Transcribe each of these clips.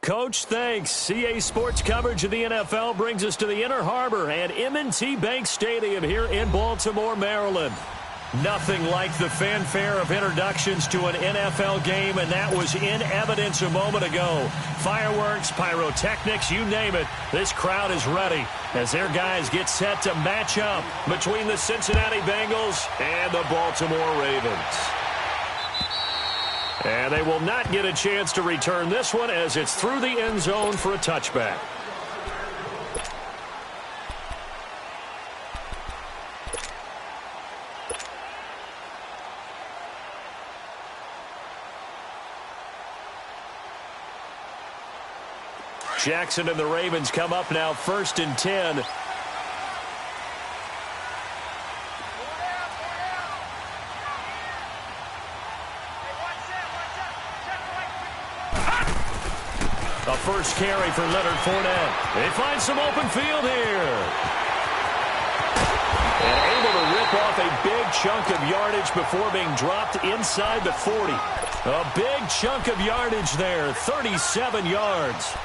Coach, thanks. CA Sports coverage of the NFL brings us to the Inner Harbor and M&T Bank Stadium here in Baltimore, Maryland. Nothing like the fanfare of introductions to an NFL game, and that was in evidence a moment ago. Fireworks, pyrotechnics, you name it. This crowd is ready as their guys get set to match up between the Cincinnati Bengals and the Baltimore Ravens. And they will not get a chance to return this one as it's through the end zone for a touchback. Jackson and the Ravens come up now 1st and 10. A first carry for Leonard Fournette. They find some open field here. And able to rip off a big chunk of yardage before being dropped inside the 40. A big chunk of yardage there, 37 yards.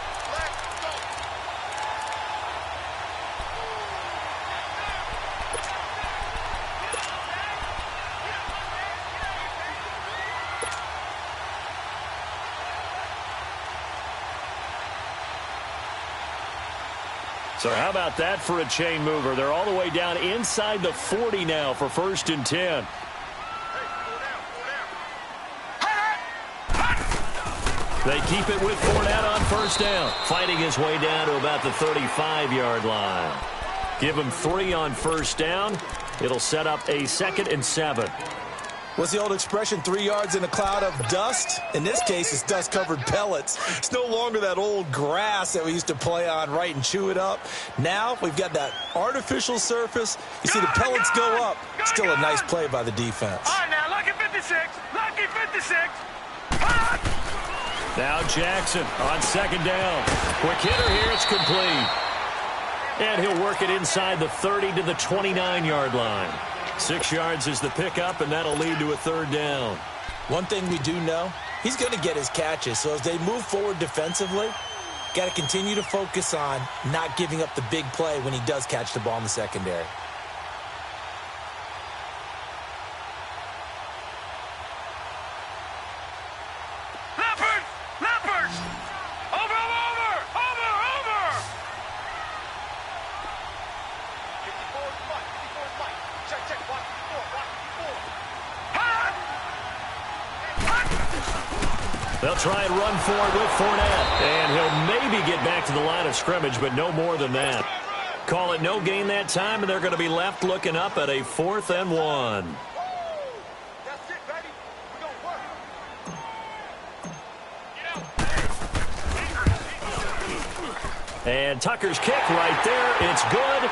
So how about that for a chain mover? They're all the way down inside the 40 now for 1st and 10. They keep it with Fournette on 1st down. Fighting his way down to about the 35-yard line. Give him 3 on 1st down. It'll set up a 2nd and 7. What's the old expression, 3 yards in a cloud of dust? In this case, it's dust-covered pellets. It's no longer that old grass that we used to play on, right, and chew it up. Now we've got that artificial surface. You see the pellets go up. Still a nice play by the defense. All right, now, lucky 56. Lucky 56. Now Jackson on 2nd down. Quick hitter here. It's complete. And he'll work it inside the 30 to the 29-yard line. 6 yards is the pickup, and that'll lead to a 3rd down. One thing we do know, he's going to get his catches. So as they move forward defensively, got to continue to focus on not giving up the big play when he does catch the ball in the secondary. They'll try and run for it with Fournette. And he'll maybe get back to the line of scrimmage, but no more than that. Call it no gain that time, and they're going to be left looking up at a 4th and 1. And Tucker's kick right there. It's good.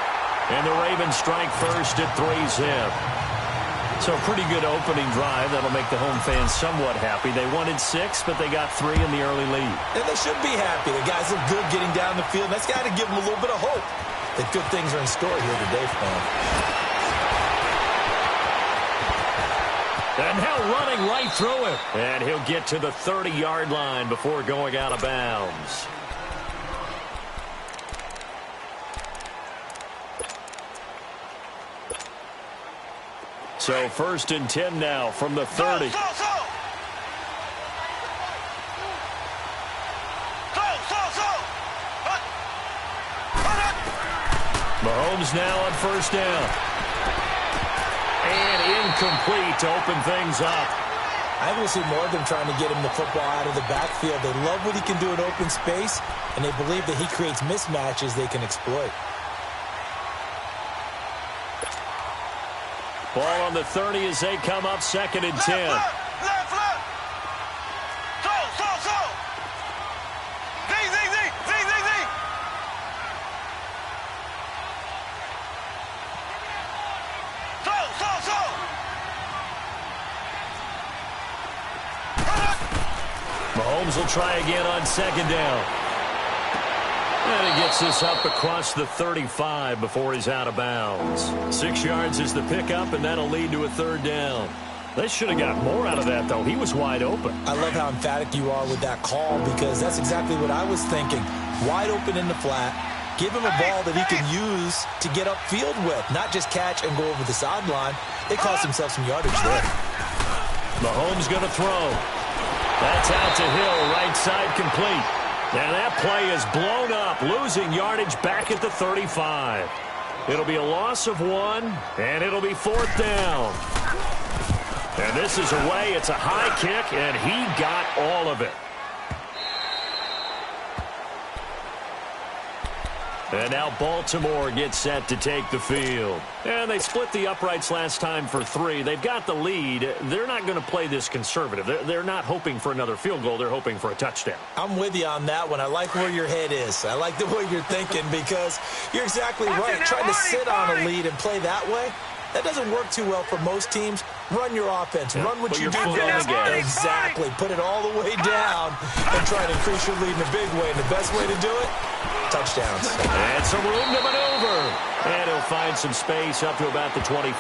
And the Ravens strike first at 3-zip. So pretty good opening drive. That'll make the home fans somewhat happy. They wanted 6, but they got 3 in the early lead. And they should be happy. The guys look good getting down the field. That's got to give them a little bit of hope that good things are in store here today for them. And now running right through it. And he'll get to the 30-yard line before going out of bounds. So 1st and 10 now from the 30. Mahomes now on 1st down. And incomplete to open things up. I will see more of them trying to get him the football out of the backfield. They love what he can do in open space, and they believe that he creates mismatches they can exploit. Ball on the 30 as they come up 2nd and 10. Left. So. Z. So. Mahomes will try again on 2nd down. And he gets this up across the 35 before he's out of bounds. 6 yards is the pickup, and that'll lead to a 3rd down. They should have got more out of that, though. He was wide open. I love how emphatic you are with that call because that's exactly what I was thinking. Wide open in the flat. Give him a ball that he can use to get upfield with, not just catch and go over the sideline. They cost themselves some yardage there. Mahomes going to throw. That's out to Hill, right side complete. And that play is blown up, losing yardage back at the 35. It'll be a loss of 1, and it'll be 4th down. And this is away. It's a high kick, and he got all of it. And now Baltimore gets set to take the field. And they split the uprights last time for 3. They've got the lead. They're not going to play this conservative. They're not hoping for another field goal. They're hoping for a touchdown. I'm with you on that one. I like where your head is. I like the way you're thinking because you're exactly right. Trying to sit on a lead and play that way, that doesn't work too well for most teams. Run your offense. Run what you do best. Exactly. Put it all the way down and try to increase your lead in a big way. And the best way to do it, touchdowns. And some room to maneuver. And he'll find some space up to about the 25.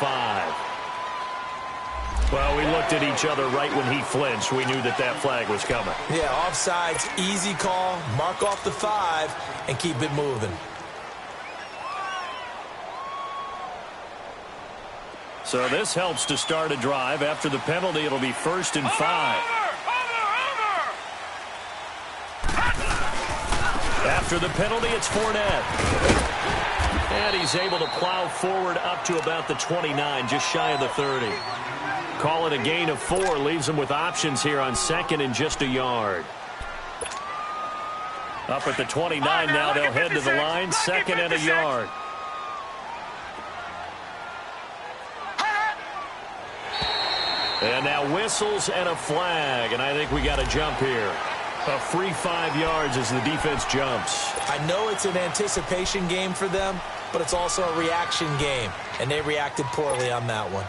Well, we looked at each other right when he flinched. We knew that that flag was coming. Yeah, offsides, easy call. Mark off the 5 and keep it moving. So this helps to start a drive. After the penalty, it'll be 1st and 5. After the penalty, it's Fournette. And he's able to plow forward up to about the 29, just shy of the 30. Call it a gain of 4, leaves him with options here on 2nd and just a yard. Up at the 29 now, they'll head to the line, 2nd and a yard. And now whistles and a flag, and I think we got a jump here. A free 5 yards as the defense jumps. I know it's an anticipation game for them, but it's also a reaction game, and they reacted poorly on that one.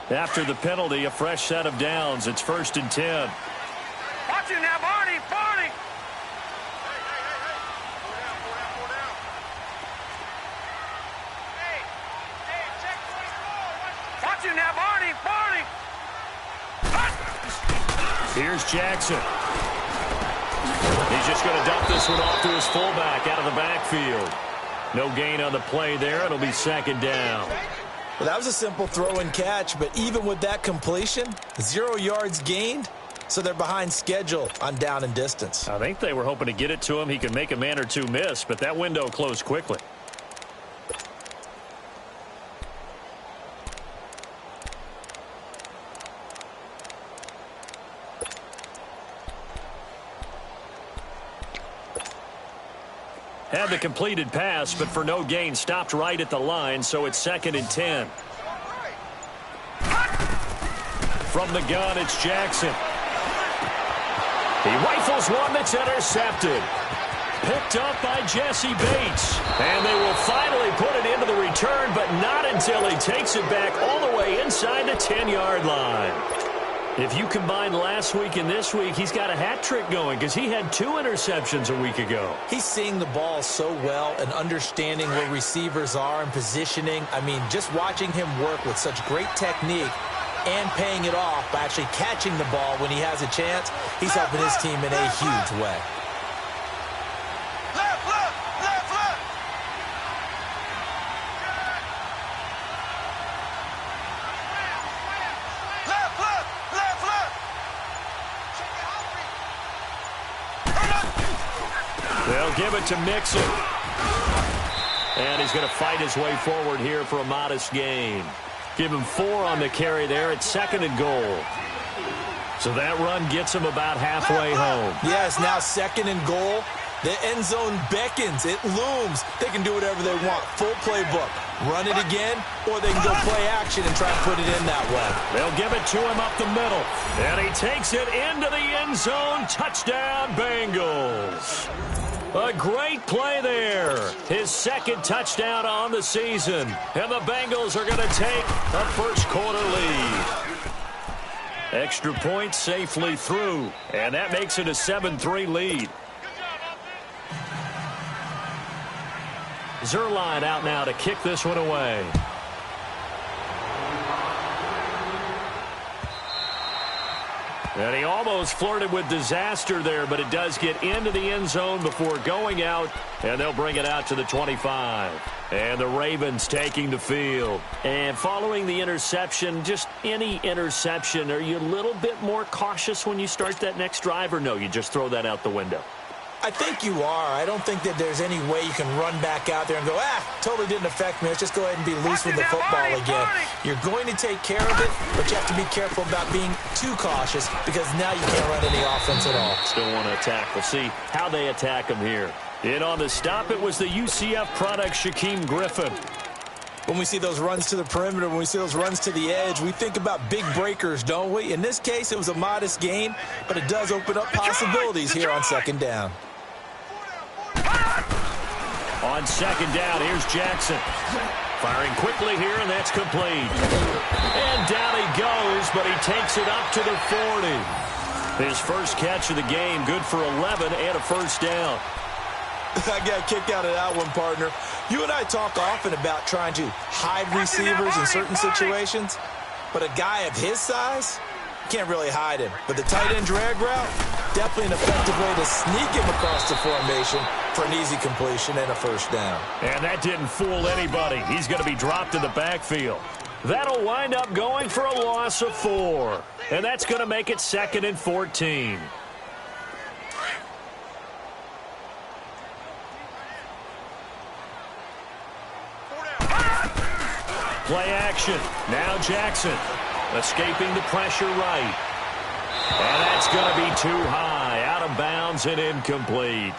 After the penalty, a fresh set of downs. It's 1st and 10. Watch it now, Barney, Barney. Watch it now, Barney, Barney. Here's Jackson. He's just going to dump this one off to his fullback out of the backfield. No gain on the play there. It'll be 2nd down. Well, that was a simple throw and catch, but even with that completion, 0 yards gained, so they're behind schedule on down and distance. I think they were hoping to get it to him. He could make a man or two miss, but that window closed quickly. Had the completed pass, but for no gain, stopped right at the line, so it's 2nd and 10. From the gun, it's Jackson. He rifles one that's intercepted. Picked up by Jesse Bates. And they will finally put it into the return, but not until he takes it back all the way inside the 10-yard line. If you combine last week and this week, he's got a hat trick going because he had 2 interceptions a week ago. He's seeing the ball so well and understanding where receivers are and positioning. I mean, just watching him work with such great technique and paying it off by actually catching the ball when he has a chance, he's helping his team in a huge way. They'll give it to Mixon. And he's going to fight his way forward here for a modest gain. Give him 4 on the carry there. It's 2nd and goal. So that run gets him about halfway home. Yes, now 2nd and goal. The end zone beckons. It looms. They can do whatever they want. Full playbook. Run it again, or they can go play action and try to put it in that way. They'll give it to him up the middle. And he takes it into the end zone. Touchdown, Bengals. A great play there. His 2nd touchdown on the season. And the Bengals are going to take a first quarter lead. Extra point safely through, and that makes it a 7-3 lead. Zerline out now to kick this one away. And he almost flirted with disaster there, but it does get into the end zone before going out, and they'll bring it out to the 25. And the Ravens taking the field. And following the interception, just any interception, are you a little bit more cautious when you start that next drive, or no, you just throw that out the window? I think you are. I don't think that there's any way you can run back out there and go, totally didn't affect me. Let's just go ahead and be loose with the football again. You're going to take care of it, but you have to be careful about being too cautious because now you can't run any offense at all. Still want to attack. We'll see how they attack him here. In on the stop, it was the UCF product, Shaquem Griffin. When we see those runs to the perimeter, when we see those runs to the edge, we think about big breakers, don't we? In this case, it was a modest gain, but it does open up possibilities here on second down. On second down, here's Jackson. Firing quickly here, and that's complete. And down he goes, but he takes it up to the 40. His first catch of the game, good for 11 and a first down. I got kicked out of that one, partner. You and I talk often about trying to hide receivers in certain situations, but a guy of his size, can't really hide him. But the tight end drag route, definitely an effective way to sneak him across the formation for an easy completion and a first down. And that didn't fool anybody. He's going to be dropped in the backfield. That'll wind up going for a loss of 4. And that's going to make it 2nd and 14. Play action. Now Jackson. Escaping the pressure right. And that's going to be too high. Out of bounds and incomplete.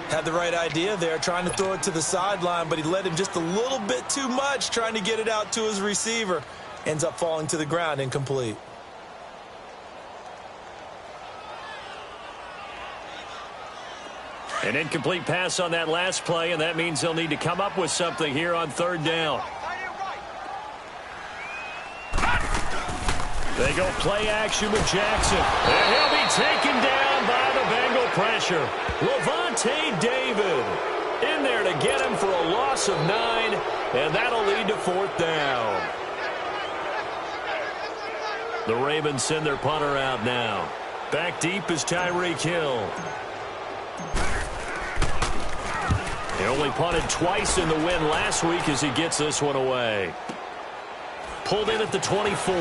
Had the right idea there, trying to throw it to the sideline, but he led him just a little bit too much, trying to get it out to his receiver. Ends up falling to the ground, incomplete. An incomplete pass on that last play, and that means they'll need to come up with something here on third down. They go play action with Jackson. And he'll be taken down by the Bengal pressure. Levante David in there to get him for a loss of 9, and that'll lead to 4th down. The Ravens send their punter out now. Back deep is Tyreek Hill. He only punted twice in the win last week as he gets this one away. Pulled in at the 24.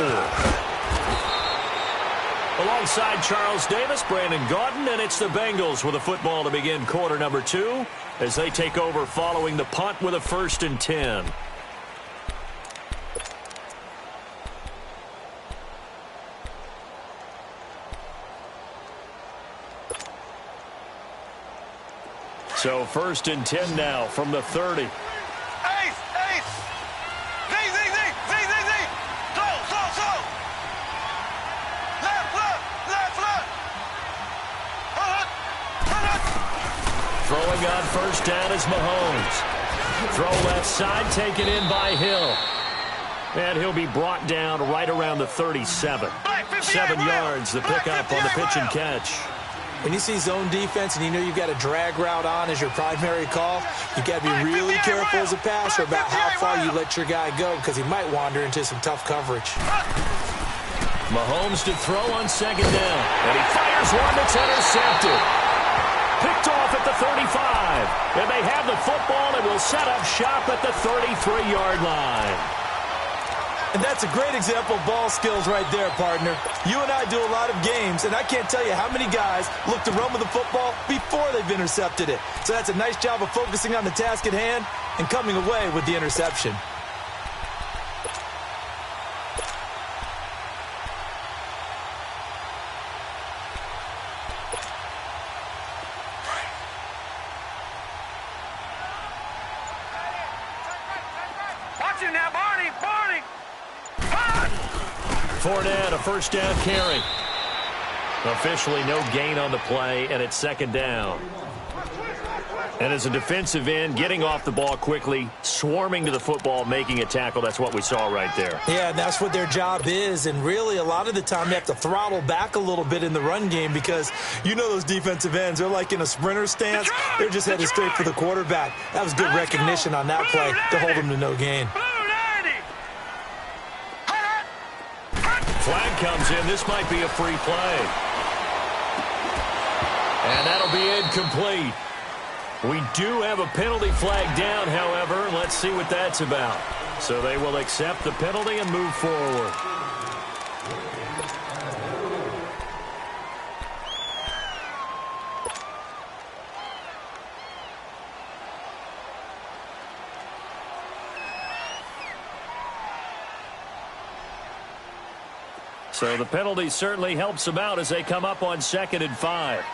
Alongside Charles Davis, Brandon Gaudin, and it's the Bengals with a football to begin quarter number 2 as they take over following the punt with a 1st and 10. So 1st and 10 now from the 30. Throwing on 1st down is Mahomes. Throw left side, taken in by Hill. And he'll be brought down right around the 37. 7 yards, the pickup on the pitch and catch. When you see zone defense and you know you've got a drag route on as your primary call, you've got to be really careful as a passer about how far you let your guy go because he might wander into some tough coverage. Mahomes to throw on 2nd down. And he fires one that's intercepted. Picked off at the 35. And they have the football and will set up shop at the 33-yard line. And that's a great example of ball skills right there, partner. You and I do a lot of games, and I can't tell you how many guys look to run with the football before they've intercepted it. So that's a nice job of focusing on the task at hand and coming away with the interception. Fournette, a 1st down carry. Officially no gain on the play, and it's 2nd down. And as a defensive end, getting off the ball quickly, swarming to the football, making a tackle, that's what we saw right there. Yeah, that's what their job is. And really, a lot of the time, they have to throttle back a little bit in the run game because you know those defensive ends, they're like in a sprinter stance. They're just headed straight for the quarterback. That was good recognition on that play to hold them to no gain. Flag comes in. This might be a free play. And that'll be incomplete. We do have a penalty flag down, however. Let's see what that's about. So they will accept the penalty and move forward. So the penalty certainly helps them out as they come up on 2nd and 5.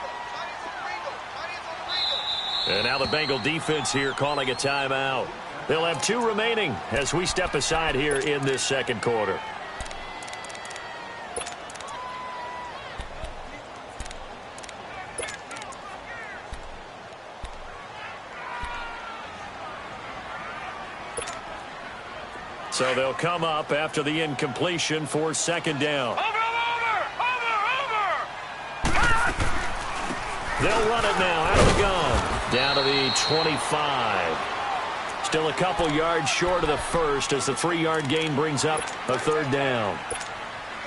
And now the Bengal defense here calling a timeout. They'll have 2 remaining as we step aside here in this second quarter. So they'll come up after the incompletion for 2nd down. They'll run it now out of the gun. Down to the 25. Still a couple yards short of the first as the 3-yard gain brings up a 3rd down.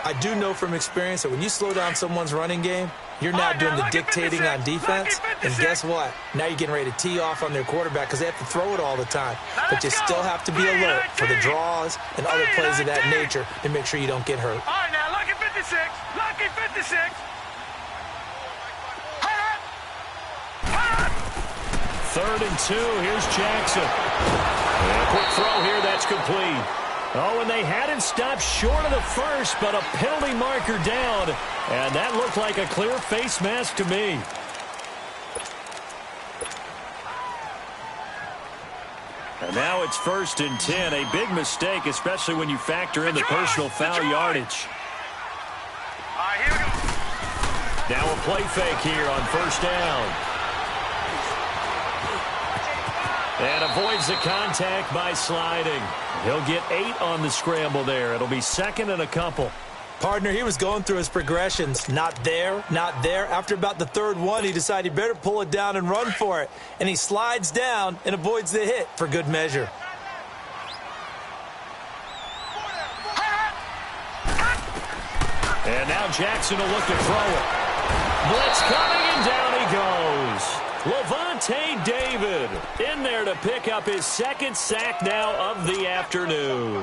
I do know from experience that when you slow down someone's running game, you're now doing the dictating on defense. And guess what? Now you're getting ready to tee off on their quarterback because they have to throw it all the time. But you still have to be alert for the draws and other plays of that nature to make sure you don't get hurt. All right, now, lucky 56. Lucky 56. 3rd and 2. Here's Jackson. And a quick throw here. That's complete. Oh, and they had it stopped short of the first, but a penalty marker down. And that looked like a clear face mask to me. And now it's 1st and 10. A big mistake, especially when you factor in the personal foul yardage. All right, here we go. Now a play fake here on 1st down. And avoids the contact by sliding. He'll get 8 on the scramble there. It'll be 2nd and a couple. Partner, he was going through his progressions. Not there, not there. After about the 3rd one, he decided he better pull it down and run for it. And he slides down and avoids the hit for good measure. And now Jackson will look to throw it. Blitz coming, and down he goes. Levante David in there to pick up his 2nd sack now of the afternoon.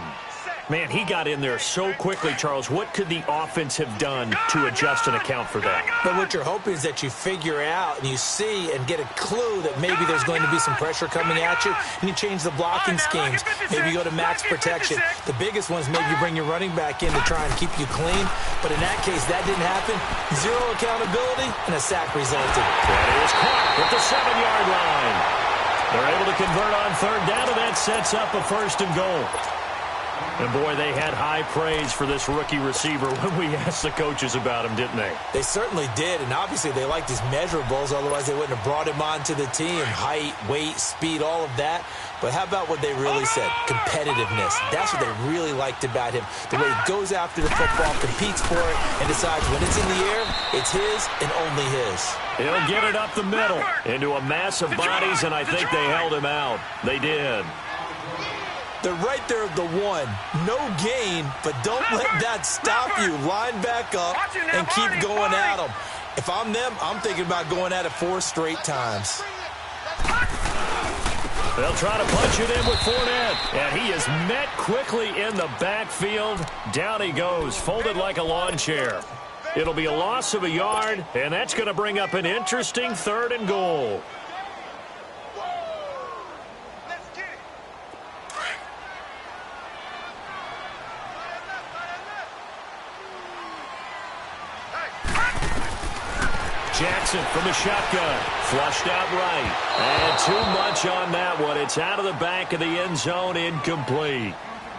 Man, he got in there so quickly, Charles. What could the offense have done to adjust and account for that? But what you're hoping is that you figure out and you see and get a clue that maybe there's going to be some pressure coming at you, and you change the blocking schemes. Maybe you go to max protection. The biggest one is maybe you bring your running back in to try and keep you clean. But in that case, that didn't happen. 0 accountability, and a sack resulted. That is caught at the 7-yard line. They're able to convert on 3rd down, and that sets up a 1st and goal. And, boy, they had high praise for this rookie receiver when we asked the coaches about him, didn't they? They certainly did, and obviously they liked his measurables. Otherwise, they wouldn't have brought him onto the team. Height, weight, speed, all of that. But how about what they really said? Competitiveness. That's what they really liked about him. The way he goes after the football, competes for it, and decides when it's in the air, it's his and only his. He'll get it up the middle into a mass of bodies, and I think they held him out. They did. They're right there at the 1. No gain, but don't let that stop you. Line back up and keep going at them. If I'm them, I'm thinking about going at it 4 straight times. They'll try to punch it in with Fournette. And he is met quickly in the backfield. Down he goes, folded like a lawn chair. It'll be a loss of a yard, and that's going to bring up an interesting 3rd and goal. Jackson from the shotgun. Flushed out right. And too much on that one. It's out of the back of the end zone, incomplete.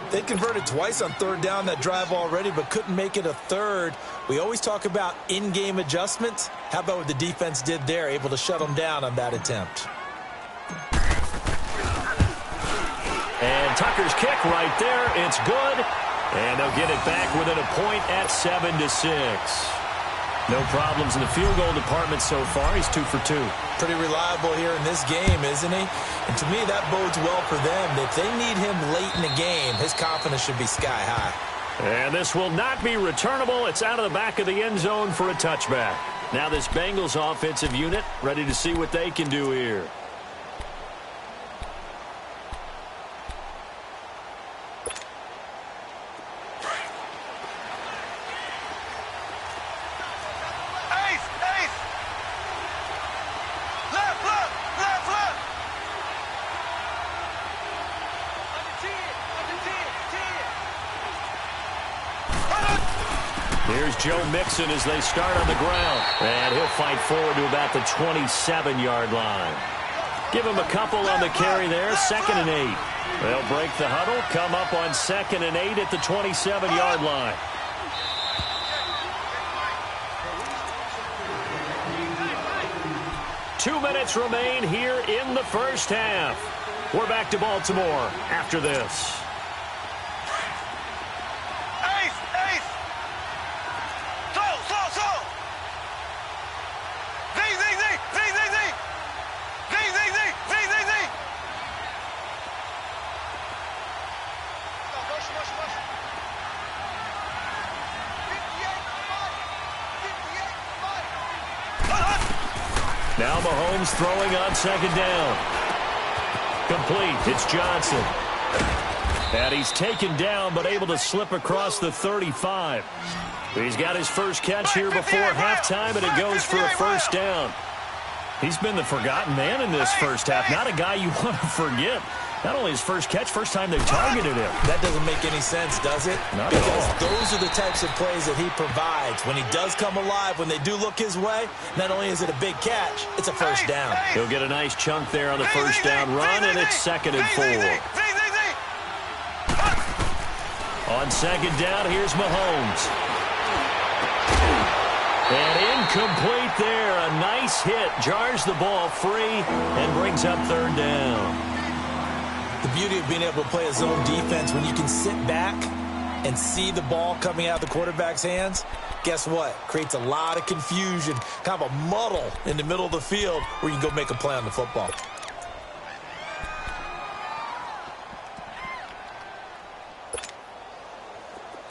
They converted twice on 3rd down that drive already, but couldn't make it a 3rd. We always talk about in-game adjustments. How about what the defense did there, able to shut them down on that attempt? And Tucker's kick right there. It's good. And they'll get it back within a point at 7-6. No problems in the field goal department so far. He's 2 for 2. Pretty reliable here in this game, isn't he? And to me, that bodes well for them. If they need him late in the game, his confidence should be sky high. And this will not be returnable. It's out of the back of the end zone for a touchback. Now this Bengals offensive unit ready to see what they can do here. Here's Joe Mixon as they start on the ground. And he'll fight forward to about the 27-yard line. Give him a couple on the carry there. 2nd and 8. They'll break the huddle, come up on 2nd and 8 at the 27-yard line. Two minutes remain here in the first half. We're back to Baltimore after this. Now Mahomes throwing on 2nd down. Complete. It's Johnson. And he's taken down but able to slip across the 35. He's got his first catch here before halftime, and it goes for a first down. He's been the forgotten man in this first half. Not a guy you want to forget. Not only his first catch, first time they targeted him. That doesn't make any sense, does it? Not at all. Because those are the types of plays that he provides. When he does come alive, when they do look his way, not only is it a big catch, it's a first down. He'll get a nice chunk there on the first down run, and it's 2nd and 4. On 2nd down, here's Mahomes. And incomplete there. A nice hit. Jars the ball free and brings up 3rd down. The beauty of being able to play a zone defense, when you can sit back and see the ball coming out of the quarterback's hands, guess what? Creates a lot of confusion, kind of a muddle in the middle of the field where you can go make a play on the football.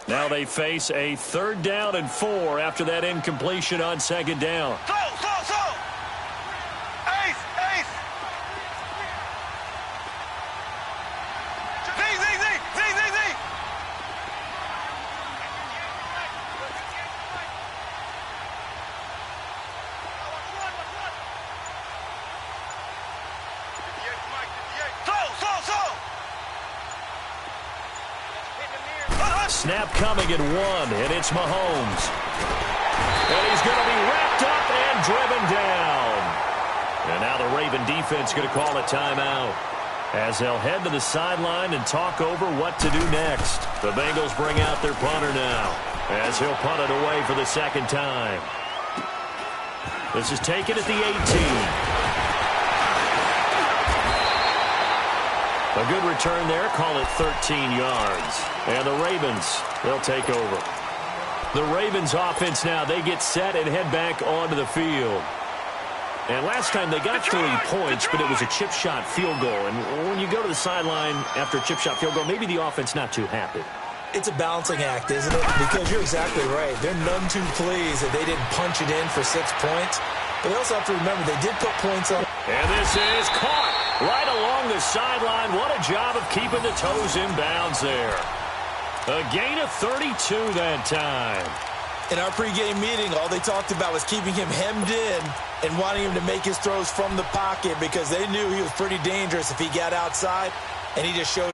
Now they face a 3rd down and 4 after that incompletion on 2nd down. Snap coming at 1, and it's Mahomes. And he's going to be wrapped up and driven down. And now the Raven defense going to call a timeout as they'll head to the sideline and talk over what to do next. The Bengals bring out their punter now as he'll punt it away for the 2nd time. This is taken at the 18. A good return there. Call it 13 yards. And the Ravens, they'll take over. The Ravens offense now, they get set and head back onto the field. And last time they got 3 points, but it was a chip shot field goal. And when you go to the sideline after a chip shot field goal, maybe the offense not too happy. It's a balancing act, isn't it? Because you're exactly right. They're none too pleased that they didn't punch it in for 6 points. But they also have to remember they did put points up. And this is caught right along the sideline. What a job of keeping the toes in bounds there. A gain of 32 that time. In our pregame meeting, all they talked about was keeping him hemmed in and wanting him to make his throws from the pocket because they knew he was pretty dangerous if he got outside, and he just showed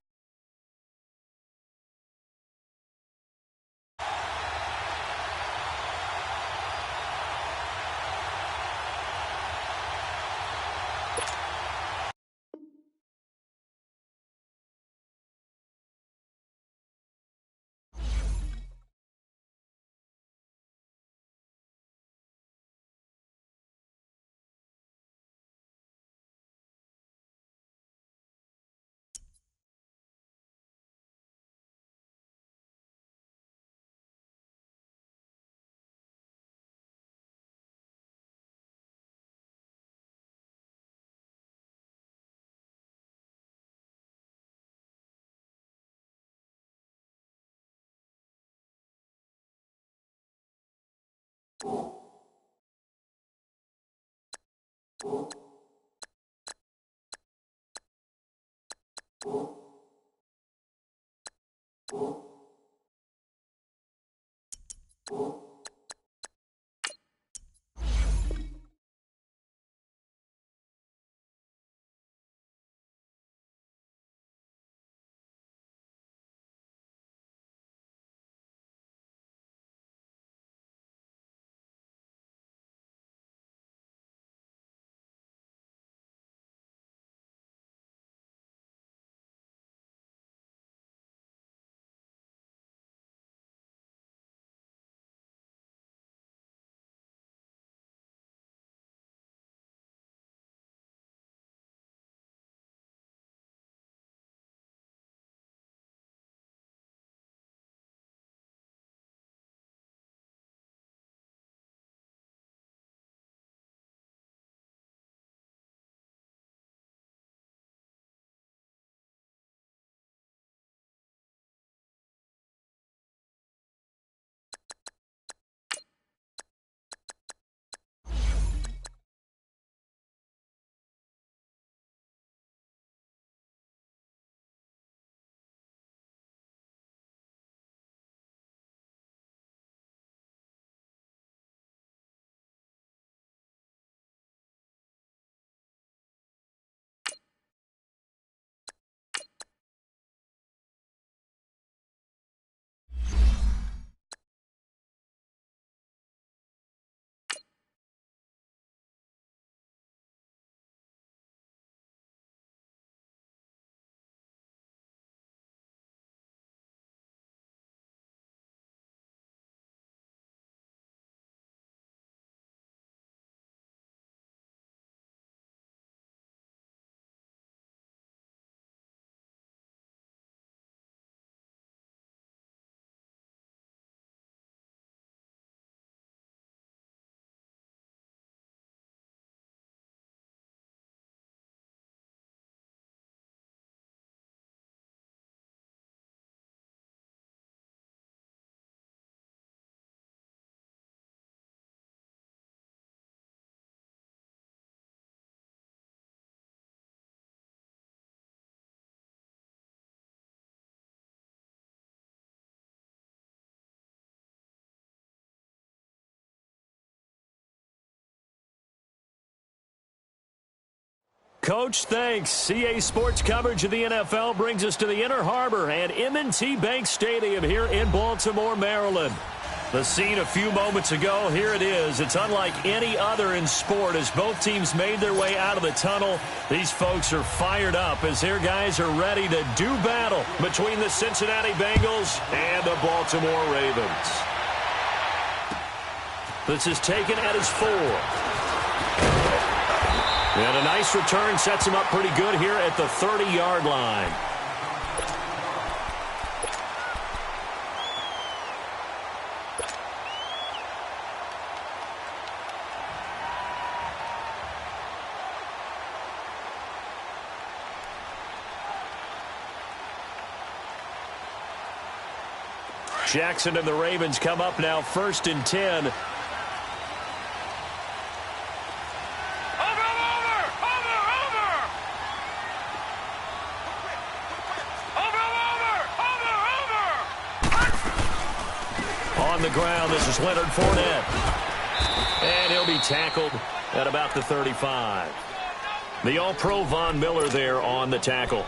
Coach, thanks. CA Sports coverage of the NFL brings us to the Inner Harbor and M&T Bank Stadium here in Baltimore, Maryland. The scene a few moments ago, here it is. It's unlike any other in sport as both teams made their way out of the tunnel. These folks are fired up as their guys are ready to do battle between the Cincinnati Bengals and the Baltimore Ravens. This is taken at his 4. And a nice return sets him up pretty good here at the 30-yard line. Jackson and the Ravens come up now 1st and 10. On the ground, this is Leonard Fournette. And he'll be tackled at about the 35. The All-Pro Von Miller there on the tackle.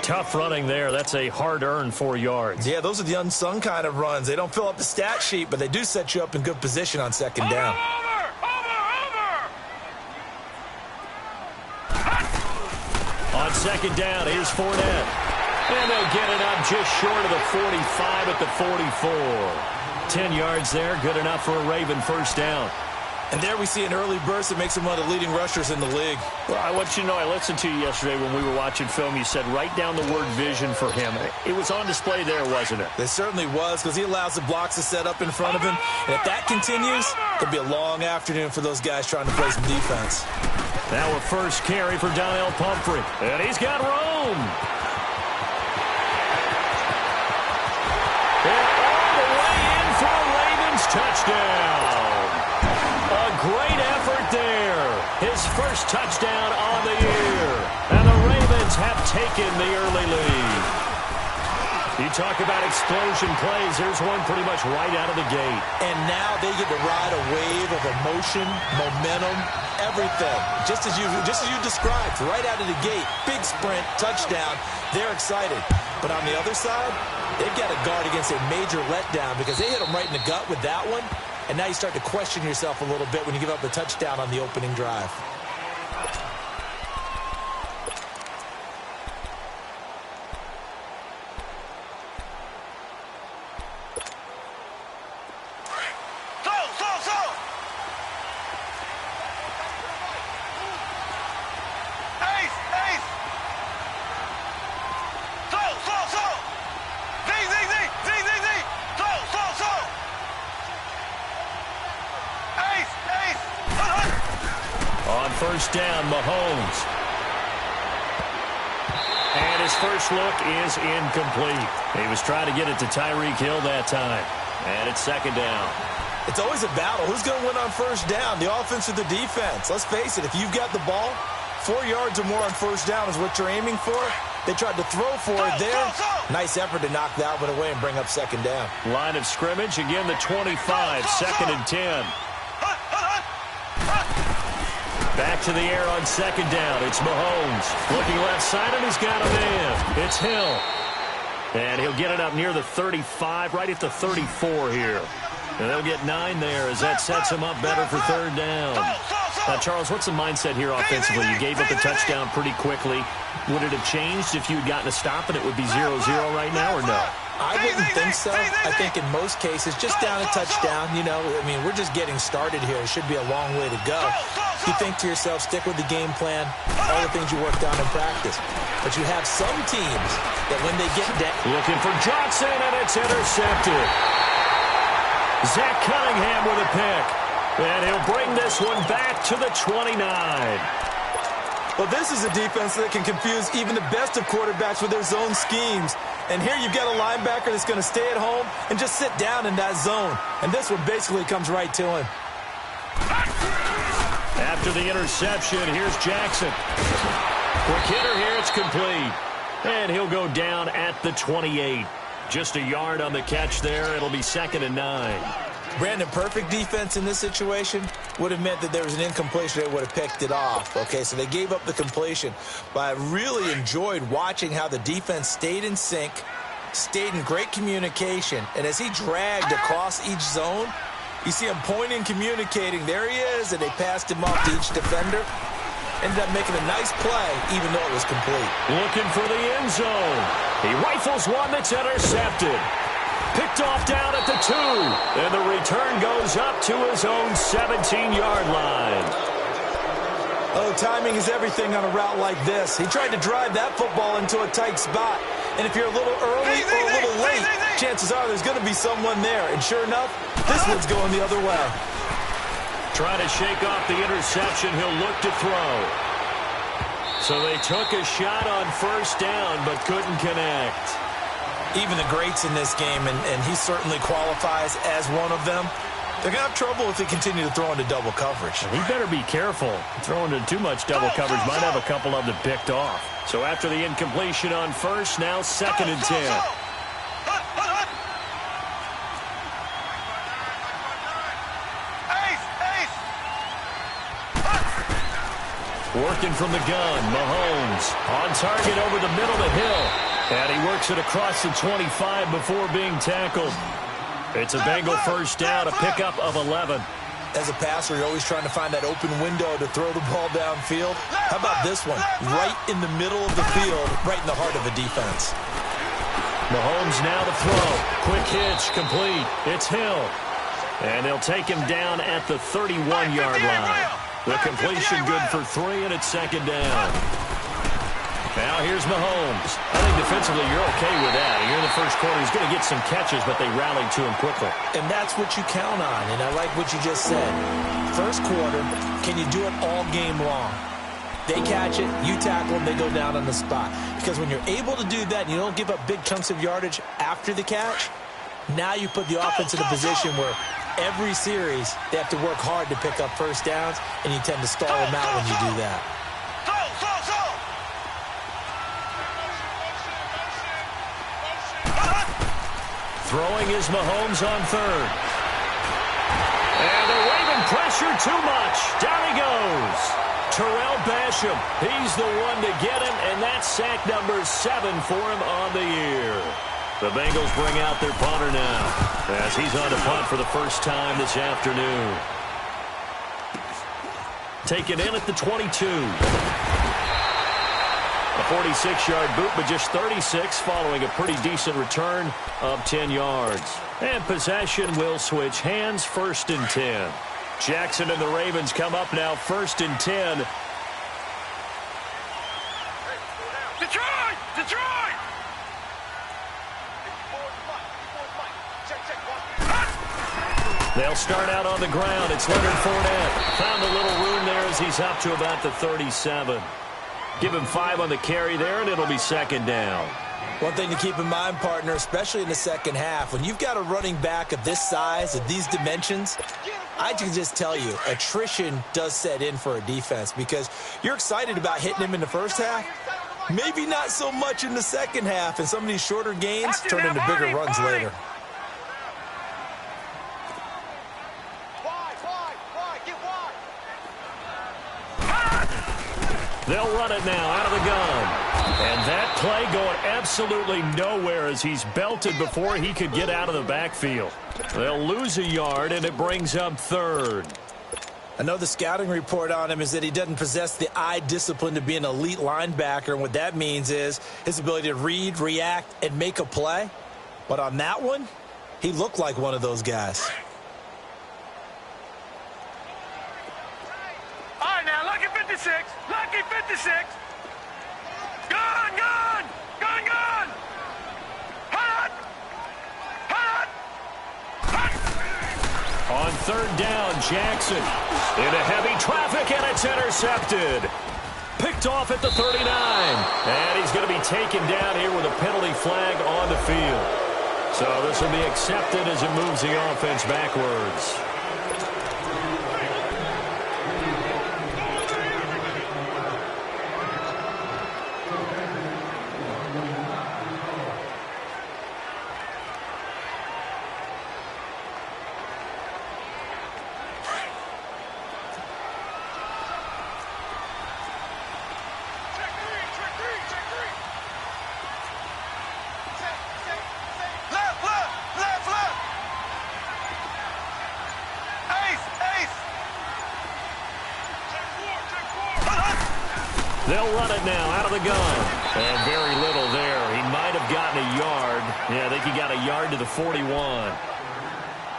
Tough running there. That's a hard-earned 4 yards. Yeah, those are the unsung kind of runs. They don't fill up the stat sheet, but they do set you up in good position on 2nd down. On 2nd down, here's Fournette. And they'll get it up just short of the 45 at the 44. 10 yards there, good enough for a Raven 1st down. And there we see an early burst that makes him one of the leading rushers in the league. Well, I want you to know, I listened to you yesterday when we were watching film. You said write down the word vision for him. It was on display there, wasn't it? It certainly was, because he allows the blocks to set up in front of him. And if that continues, it'll be a long afternoon for those guys trying to play some defense. Now a first carry for Donnell Pumphrey. And he's got room. And all the way in for a Ravens touchdown. first touchdown on the year. And the Ravens have taken the early lead. You talk about explosion plays. Here's one pretty much right out of the gate. And now they get to ride a wave of emotion, momentum, everything. Just as you described, right out of the gate. Big sprint, touchdown. They're excited. But on the other side, they've got to guard against a major letdown because they hit them right in the gut with that one. And now you start to question yourself a little bit when you give up the touchdown on the opening drive. First down, Mahomes. And his first look is incomplete. He was trying to get it to Tyreek Hill that time. And it's second down. It's always a battle. Who's going to win on first down, the offense or the defense? Let's face it, if you've got the ball, 4 yards or more on first down is what you're aiming for. They tried to throw for it there. Nice effort to knock that one away and bring up second down. Line of scrimmage, again the 25, second and 10. Back to the air on second down. It's Mahomes. Looking left side, and he's got a man. It's Hill. And he'll get it up near the 35, right at the 34 here. And they'll get 9 there as that sets him up better for third down. Now, Charles, what's the mindset here offensively? You gave up the touchdown pretty quickly. Would it have changed if you had gotten a stop and it would be 0-0 right now, or no? I wouldn't think so. I think in most cases, just down a touchdown, you know, I mean, we're just getting started here. It should be a long way to go. You think to yourself, stick with the game plan, all the things you worked on in practice. But you have some teams that when they get down. Looking for Johnson, and it's intercepted. Zach Cunningham with a pick. And he'll bring this one back to the 29. Well, this is a defense that can confuse even the best of quarterbacks with their zone schemes. And here you've got a linebacker that's going to stay at home and just sit down in that zone. And this one basically comes right to him. After the interception, here's Jackson. Quick hitter here, it's complete. And he'll go down at the 28. Just a yard on the catch there. It'll be second and 9. Brandon, perfect defense in this situation would have meant that there was an incompletion. They would have picked it off. Okay, so they gave up the completion. But I really enjoyed watching how the defense stayed in sync, stayed in great communication. And as he dragged across each zone, you see him pointing, communicating. There he is, and they passed him off to each defender. Ended up making a nice play, even though it was complete. Looking for the end zone. He rifles one that's intercepted. Picked off down at the 2. And the return goes up to his own 17-yard line. Oh, timing is everything on a route like this. He tried to drive that football into a tight spot. And if you're a little early or a little late, chances are there's going to be someone there. And sure enough, this one's going the other way. Trying to shake off the interception. He'll look to throw. So they took a shot on first down, but couldn't connect. Even the greats in this game, and he certainly qualifies as one of them, they're going to have trouble if they continue to throw into double coverage. He better be careful. Throwing into too much double coverage might have a couple of them picked off. So after the incompletion on first, now second and 10. Working from the gun, Mahomes on target over the middle to Hill. And he works it across the 25 before being tackled. It's a Bengal first down, a pickup of 11. As a passer, you're always trying to find that open window to throw the ball downfield. How about this one? Right in the middle of the field, right in the heart of the defense. Mahomes now to throw. Quick hitch, complete. It's Hill. And they'll take him down at the 31-yard line. The completion good for 3, and it's second down. Now here's Mahomes. I think defensively you're okay with that. Here in the first quarter, he's going to get some catches, but they rallied to him quickly. And that's what you count on, and I like what you just said. First quarter, can you do it all game long? They catch it, you tackle them, they go down on the spot. Because when you're able to do that and you don't give up big chunks of yardage after the catch, now you put the offense in a position where every series, they have to work hard to pick up first downs, and you tend to stall them out when you do that. Throwing is Mahomes on third. And they're waving pressure too much. Down he goes. Terrell Basham, he's the one to get him, and that's sack number 7 for him on the year. The Bengals bring out their punter now, as he's on to punt for the first time this afternoon. Taken in at the 22. A 46-yard boot, but just 36 following a pretty decent return of 10 yards. And possession will switch hands, 1st and 10. Jackson and the Ravens come up now, 1st and 10. Detroit! Detroit! They'll start out on the ground. It's Leonard Fournette. Found a little room there as he's up to about the 37. Give him 5 on the carry there, and it'll be 2nd down. One thing to keep in mind, partner, especially in the second half, when you've got a running back of this size, of these dimensions, I can just tell you, attrition does set in for a defense because you're excited about hitting him in the first half. Maybe not so much in the second half, and some of these shorter gains turn into bigger runs later. They'll run it now out of the gun. And that play going absolutely nowhere as he's belted before he could get out of the backfield. They'll lose a yard, and it brings up 3rd. I know the scouting report on him is that he doesn't possess the eye discipline to be an elite linebacker, and what that means is his ability to read, react, and make a play. But on that one, he looked like one of those guys. All right, now, lucky 56. Lucky 56. Gun, gun! Gun, gun! Hot! Hot! Hot! On 3rd down, Jackson into heavy traffic, and it's intercepted. Picked off at the 39. And he's going to be taken down here with a penalty flag on the field. So this will be accepted as it moves the offense backwards. They'll run it now out of the gun. And very little there. He might have gotten a yard. Yeah, I think he got a yard to the 41.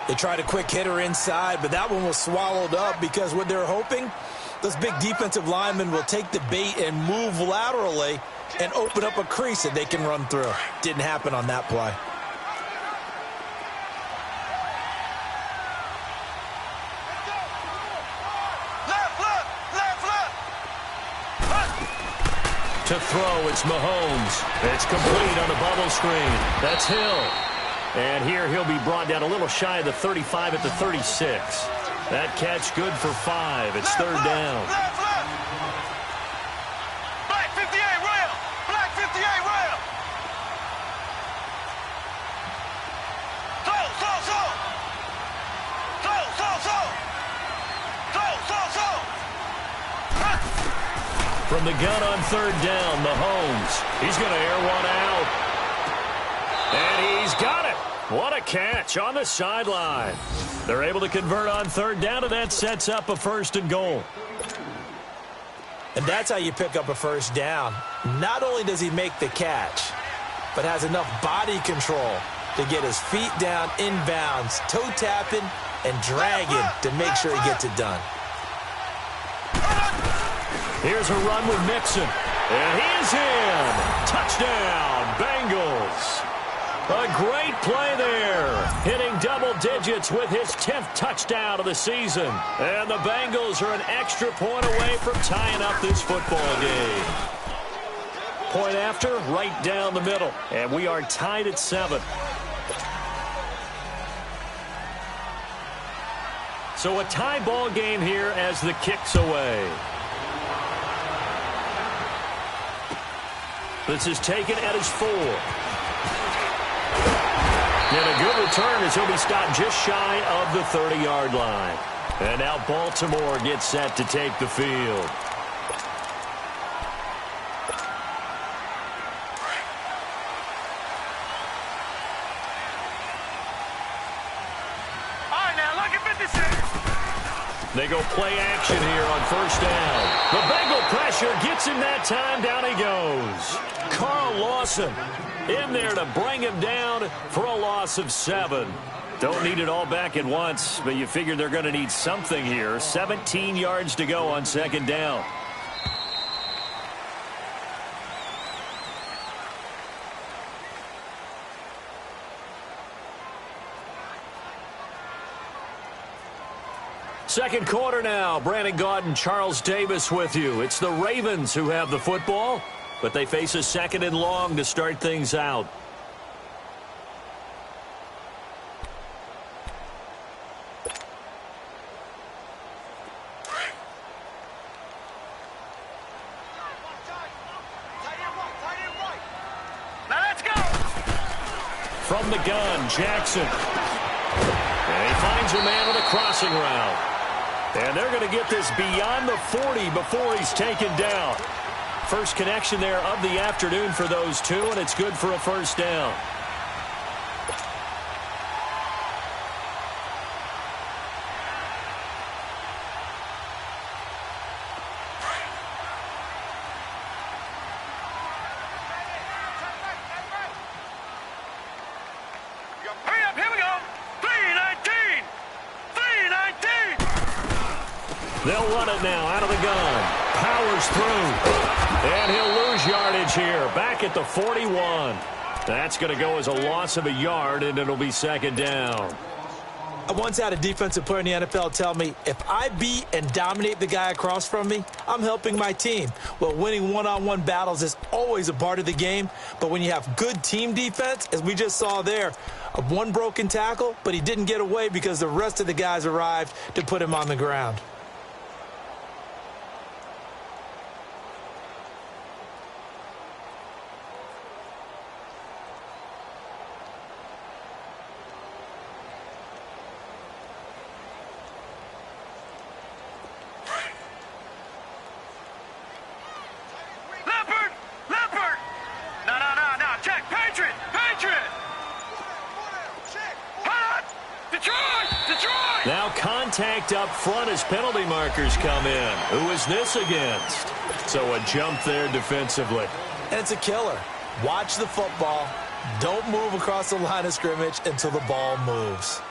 They tried a quick hitter inside, but that one was swallowed up because what they're hoping, those big defensive linemen will take the bait and move laterally and open up a crease that they can run through. Didn't happen on that play. To throw, it's Mahomes. It's complete on the bubble screen. That's Hill. And here he'll be brought down a little shy of the 35 at the 36. That catch good for 5. It's 3rd down. Black 58 rail. Black 58 rail. Throw, throw, throw. Throw, throw, throw. Throw, throw, throw. From the gun on 3rd down, Mahomes. He's going to air one out. And he's got it. What a catch on the sideline. They're able to convert on 3rd down, and that sets up a 1st and goal. And that's how you pick up a 1st down. Not only does he make the catch, but has enough body control to get his feet down inbounds, toe tapping and dragging to make sure he gets it done. Here's a run with Mixon. And he's in. Touchdown, Bengals. A great play there. Hitting double digits with his 10th touchdown of the season. And the Bengals are an extra point away from tying up this football game. Point after, right down the middle. And we are tied at 7. So a tie ball game here as the kick's away. This is taken at his 4. And a good return as he'll be stopped just shy of the 30-yard line. And now Baltimore gets set to take the field. They go play action here on first down. The Bengal pressure gets him that time. Down he goes. Carl Lawson in there to bring him down for a loss of 7. Don't need it all back at once, but you figure they're going to need something here. 17 yards to go on second down. Second quarter now. Brandon Gaudin, Charles Davis with you. It's the Ravens who have the football, but they face a second and long to start things out. From the gun, Jackson. And he finds a man with a crossing route. And they're going to get this beyond the 40 before he's taken down. First connection there of the afternoon for those two, and it's good for a first down. They'll run it now out of the gun. Powers through. And he'll lose yardage here. Back at the 41. That's going to go as a loss of a yard, and it'll be second down. I once had a defensive player in the NFL tell me, if I beat and dominate the guy across from me, I'm helping my team. Well, winning one-on-one battles is always a part of the game, but when you have good team defense, as we just saw there, one broken tackle, but he didn't get away because the rest of the guys arrived to put him on the ground. Now contact up front as penalty markers come in. Who is this against? So a jump there defensively. And it's a killer. Watch the football. Don't move across the line of scrimmage until the ball moves.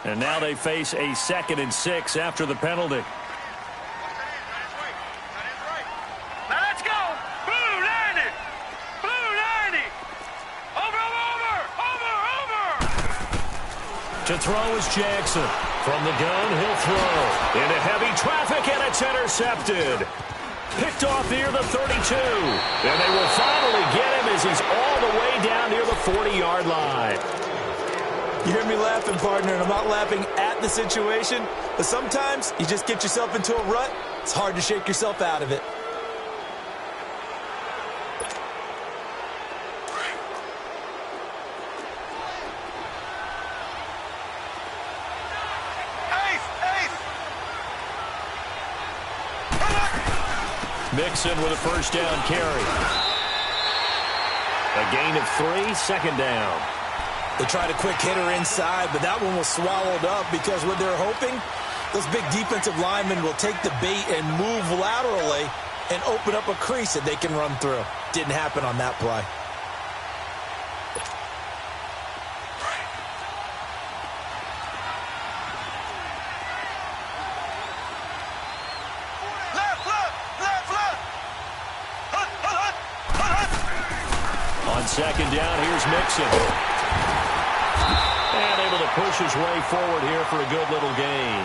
And now they face a 2nd and 6 after the penalty. Let's go! Blue 90! Blue 90! Over! To throw is Jackson. From the gun, he'll throw. Into heavy traffic, and it's intercepted. Picked off near the 32. And they will finally get him as he's all the way down near the 40-yard line. You hear me laughing, partner, and I'm not laughing at the situation, but sometimes you just get yourself into a rut. It's hard to shake yourself out of it. Mixon with a first down carry. A gain of 3, second down. They tried a quick hitter inside, but that one was swallowed up because what they're hoping, those big defensive linemen will take the bait and move laterally and open up a crease that they can run through. Didn't happen on that play. On second down, here's Mixon. And able to push his way forward here for a good little gain.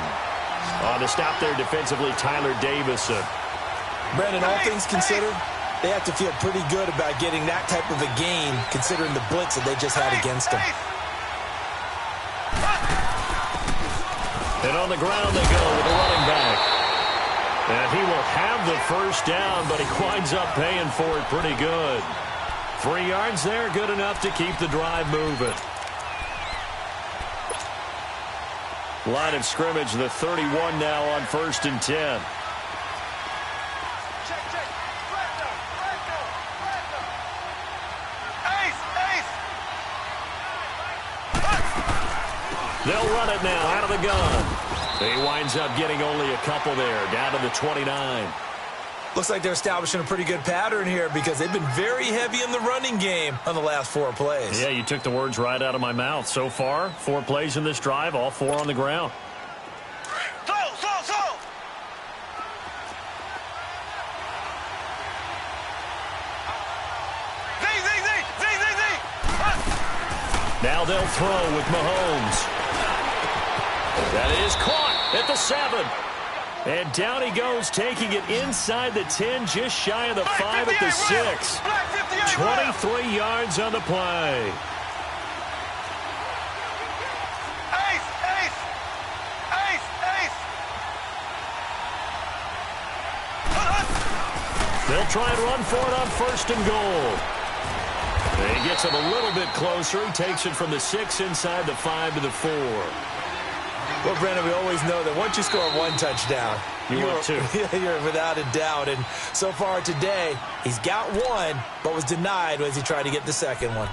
On the stop there defensively, Tyler Davison. Brandon, all things considered, they have to feel pretty good about getting that type of a gain considering the blitz that they just had against them. And on the ground they go with the running back. And he will have the first down, but he winds up paying for it pretty good. 3 yards there, good enough to keep the drive moving. Line of scrimmage, the 31 now on 1st and 10. They'll run it now out of the gun. He winds up getting only a couple there, down to the 29. Looks like they're establishing a pretty good pattern here because they've been very heavy in the running game on the last 4 plays. Yeah, you took the words right out of my mouth. So far, 4 plays in this drive, all 4 on the ground. Now they'll throw with Mahomes. That is caught at the 7. And down he goes, taking it inside the 10, just shy of the 5 at the 6. 23 yards on the play. They'll try and run for it on 1st and goal. And he gets it a little bit closer. He takes it from the 6 inside the 5 to the 4. Well, Brandon, we always know that once you score 1 touchdown, you're 2. You're without a doubt. And so far today, he's got 1, but was denied as he tried to get the second one.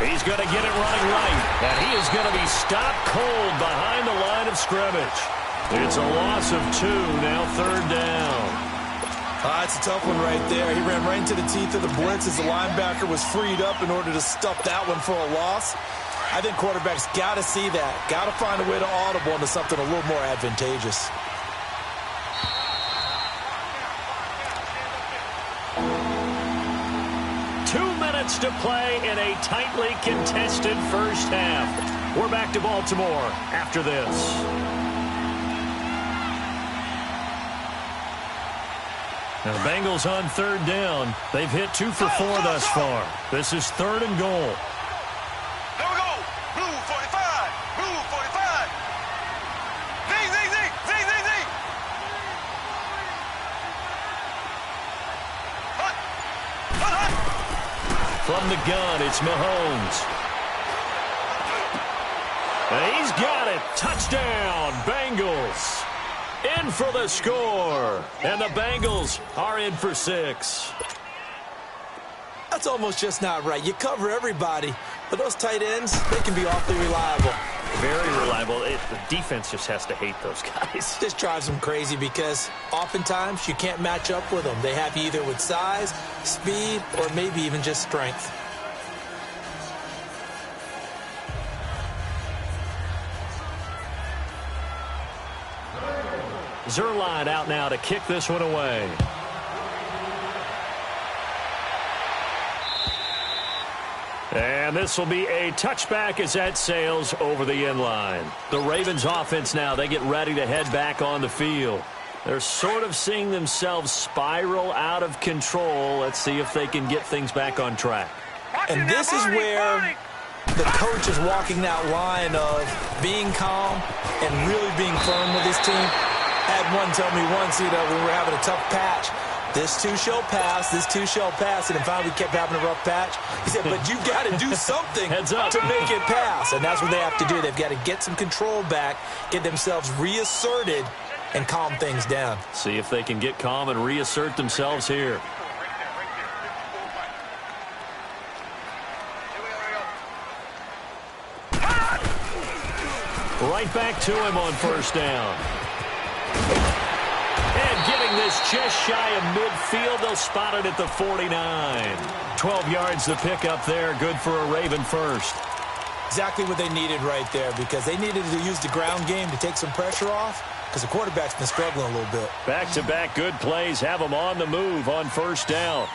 He's going to get it running right, and he is going to be stopped cold behind the line of scrimmage. It's a loss of 2, now 3rd down. That's a tough one right there. He ran right into the teeth of the blitz as the linebacker was freed up in order to stuff that one for a loss. I think quarterbacks got to see that, got to find a way to audible into something a little more advantageous. To play in a tightly contested first half. We're back to Baltimore after this. Now the Bengals on 3rd down. They've hit 2 for 4 thus far. This is 3rd and goal. Here we go. Blue 45. Blue 45. Z. From the gun, it's Mahomes. And he's got it. Touchdown, Bengals. In for the score. And the Bengals are in for 6. That's almost just not right. You cover everybody, but those tight ends, they can be awfully reliable. Very reliable. The defense just has to hate those guys. This drives them crazy because oftentimes you can't match up with them. They have you either with size, speed, or maybe even just strength. Zerline out now to kick this one away. And this will be a touchback as that sails over the end line. The Ravens offense now, they get ready to head back on the field. They're sort of seeing themselves spiral out of control. Let's see if they can get things back on track. And this is where the coach is walking that line of being calm and really being firm with his team. Had one tell me once, when we were having a tough patch, this too shall pass, this too shall pass, and finally we kept having a rough patch. He said, but you've got to do something to make it pass, and that's what they have to do. They've got to get some control back, get themselves reasserted, and calm things down. See if they can get calm and reassert themselves here. Right back to him on 1st down. And getting this just shy of midfield, they'll spot it at the 49. 12 yards the pickup there, good for a Raven first. Exactly what they needed right there, because they needed to use the ground game to take some pressure off, because the quarterback's been struggling a little bit. Back-to-back good plays have them on the move on first down.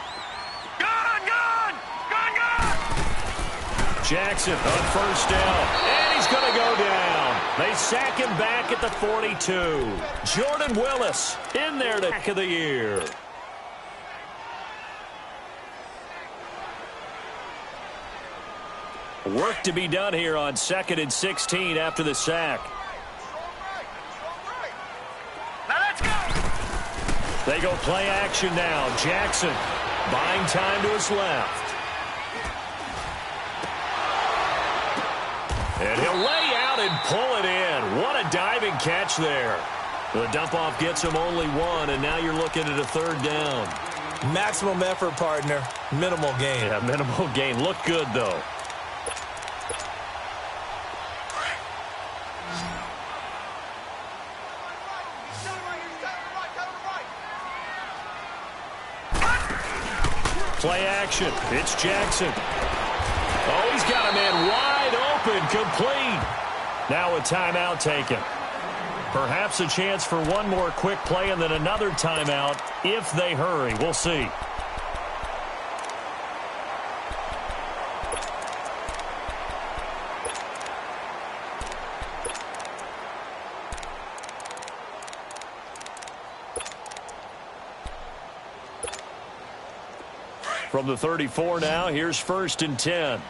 Gun, gun, gun, gun. Jackson on first down, and he's going to go down. They sack him back at the 42. Jordan Willis in there to back of the year. Work to be done here on 2nd and 16 after the sack. Now let's go. They go play action now. Jackson buying time to his left. And he'll lay out and pull it in. What a diving catch there. The dump-off gets him only one, and now you're looking at a third down. Maximum effort, partner. Minimal gain. Yeah, minimal gain. Look good, though. Play action. It's Jackson. Oh, he's got a man wide open, complete. Now a timeout taken. Perhaps a chance for one more quick play and then another timeout if they hurry. We'll see. From the 34 now, here's 1st and 10.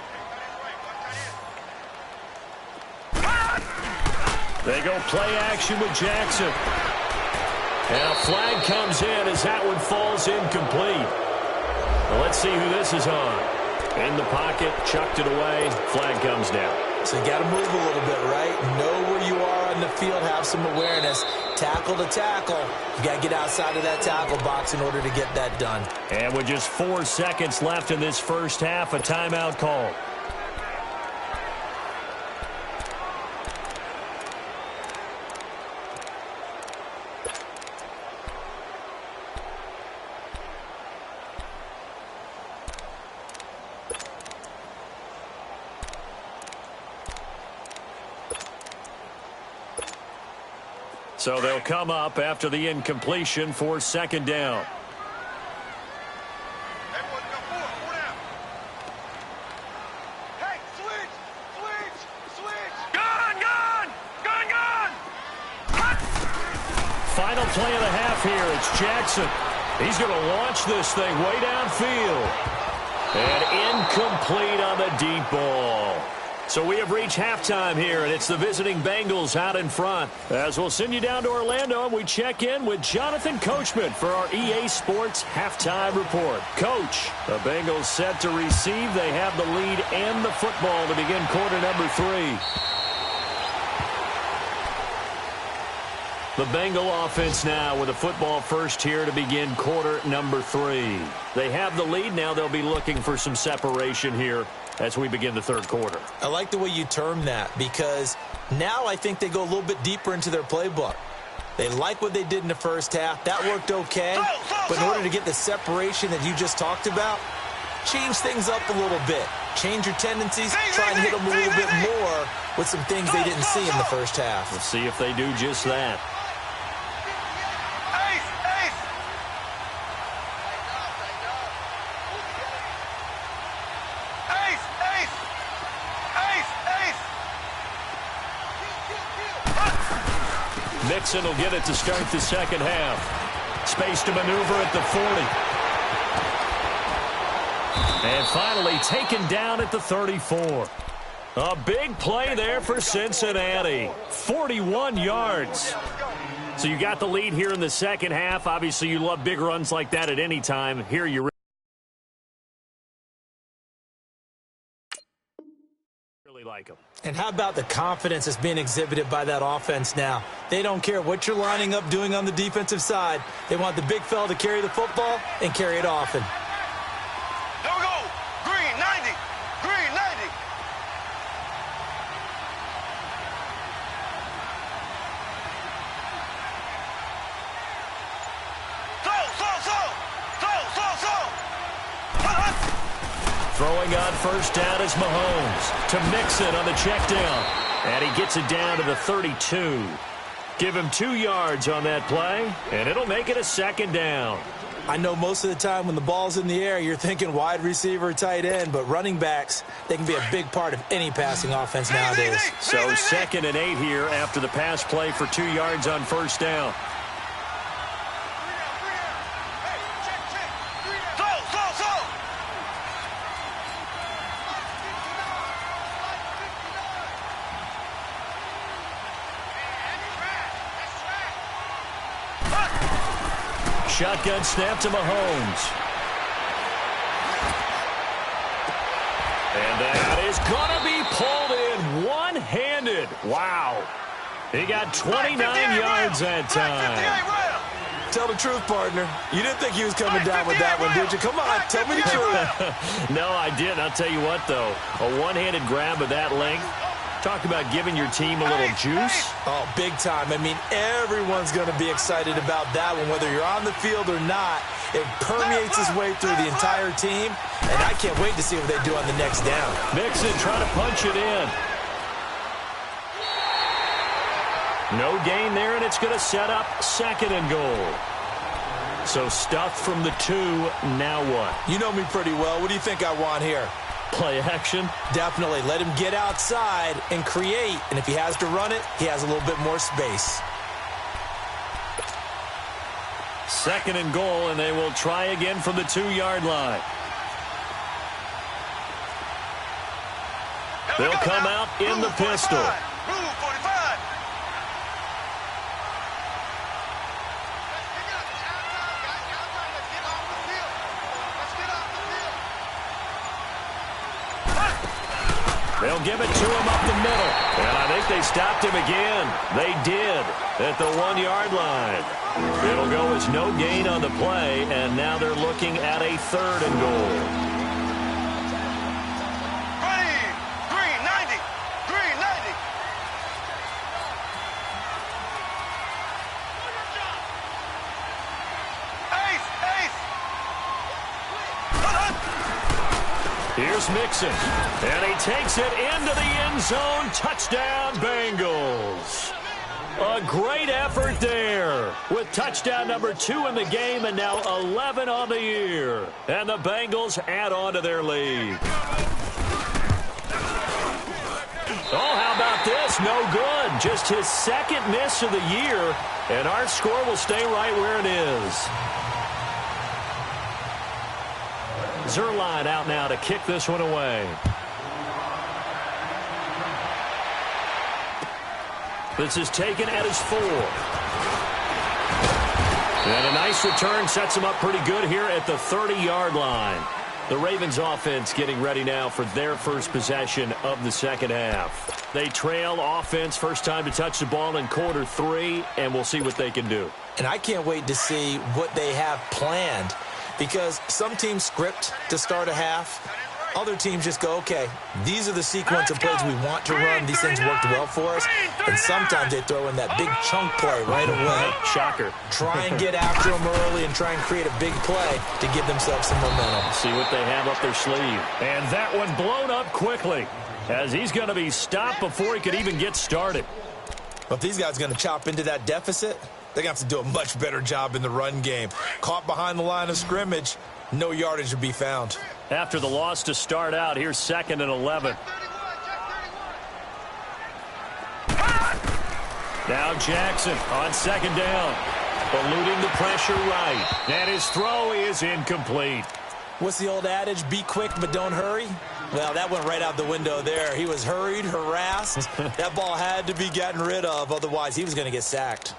They go play action with Jackson. And a flag comes in as that one falls incomplete. Well, let's see who this is on. In the pocket, chucked it away, flag comes down. So you got to move a little bit, right? Know where you are on the field, have some awareness. Tackle to tackle. You got to get outside of that tackle box in order to get that done. And with just 4 seconds left in this first half, a timeout call. So they'll come up after the incompletion for 2nd down. Hey, switch, switch, switch. Gun, gun, gun, gun. Final play of the half here. It's Jackson. He's going to launch this thing way downfield. And incomplete on the deep ball. So we have reached halftime here, and it's the visiting Bengals out in front. As we'll send you down to Orlando, and we check in with Jonathan Coachman for our EA Sports Halftime Report. Coach, the Bengals set to receive. They have the lead and the football to begin quarter number 3. The Bengal offense now with a football first here to begin quarter number 3. They have the lead. Now they'll be looking for some separation here as we begin the third quarter. I like the way you term that, because now I think they go a little bit deeper into their playbook. They like what they did in the first half. That worked okay. But in order to get the separation that you just talked about, change things up a little bit. Change your tendencies. Try and hit them a little bit more with some things they didn't see in the first half. We'll see if they do just that. Mixon will get it to start the second half. Space to maneuver at the 40. And finally taken down at the 34. A big play there for Cincinnati. 41 yards. So you got the lead here in the second half. Obviously, you love big runs like that at any time. Here you really like them. And how about the confidence that's being exhibited by that offense now? They don't care what you're lining up doing on the defensive side. They want the big fella to carry the football and carry it often. Here we go. Green 90. Green 90. Throwing on first down is Mahomes to Mixon on the check down. And he gets it down to the 32. Give him 2 yards on that play, and it'll make it a second down. I know most of the time when the ball's in the air, you're thinking wide receiver, tight end, but running backs, they can be a big part of any passing offense nowadays. So 2nd and 8 here after the pass play for 2 yards on first down. Shotgun snap to Mahomes. And that is going to be pulled in one-handed. Wow. He got 29 yards that time. Tell the truth, partner. You didn't think he was coming down with that one, did you? Come on, tell me the truth. No, I didn't. I'll tell you what, though. A one-handed grab of that length. Talk about giving your team a little juice. Oh, big time. I mean, everyone's going to be excited about that one, whether you're on the field or not. It permeates its way through the entire team, and I can't wait to see what they do on the next down. Mixon trying to punch it in. No gain there, and it's going to set up 2nd and goal. So stuffed from the 2, now what? You know me pretty well. What do you think I want here? Play action? Definitely. Let him get outside and create. And if he has to run it, he has a little bit more space. 2nd and goal, and they will try again from the 2-yard line. They'll come out in the pistol. Rule 45. They'll give it to him up the middle. And I think they stopped him again. They did at the 1-yard line. It'll go as no gain on the play, and now they're looking at a 3rd and goal. Green 90. Green 90. Ace. Here's Mixon, and he takes it into the end zone. Touchdown, Bengals. A great effort there with touchdown number 2 in the game and now 11 on the year. And the Bengals add on to their lead. Oh, how about this? No good. Just his 2nd miss of the year, and our score will stay right where it is. Zerline out now to kick this one away. This is taken at his 4. And a nice return sets him up pretty good here at the 30-yard line. The Ravens offense getting ready now for their first possession of the 2nd half. They trail offense first time to touch the ball in quarter 3, and we'll see what they can do. And I can't wait to see what they have planned, because some teams script to start a half. Other teams just go, okay, these are the sequence of plays we want to run. These things worked well for us. And sometimes they throw in that big chunk play right away. Shocker. Try and get after them early and try and create a big play to give themselves some momentum. See what they have up their sleeve. And that one blown up quickly, as he's going to be stopped before he could even get started. But if these guys are going to chop into that deficit, they're going to have to do a much better job in the run game. Caught behind the line of scrimmage, no yardage to be found. After the loss to start out, here's 2nd and 11. Now Jackson on 2nd down. Eluding the pressure right. And his throw is incomplete. What's the old adage? Be quick, but don't hurry. Well, that went right out the window there. He was hurried, harassed. That ball had to be gotten rid of. Otherwise, he was going to get sacked.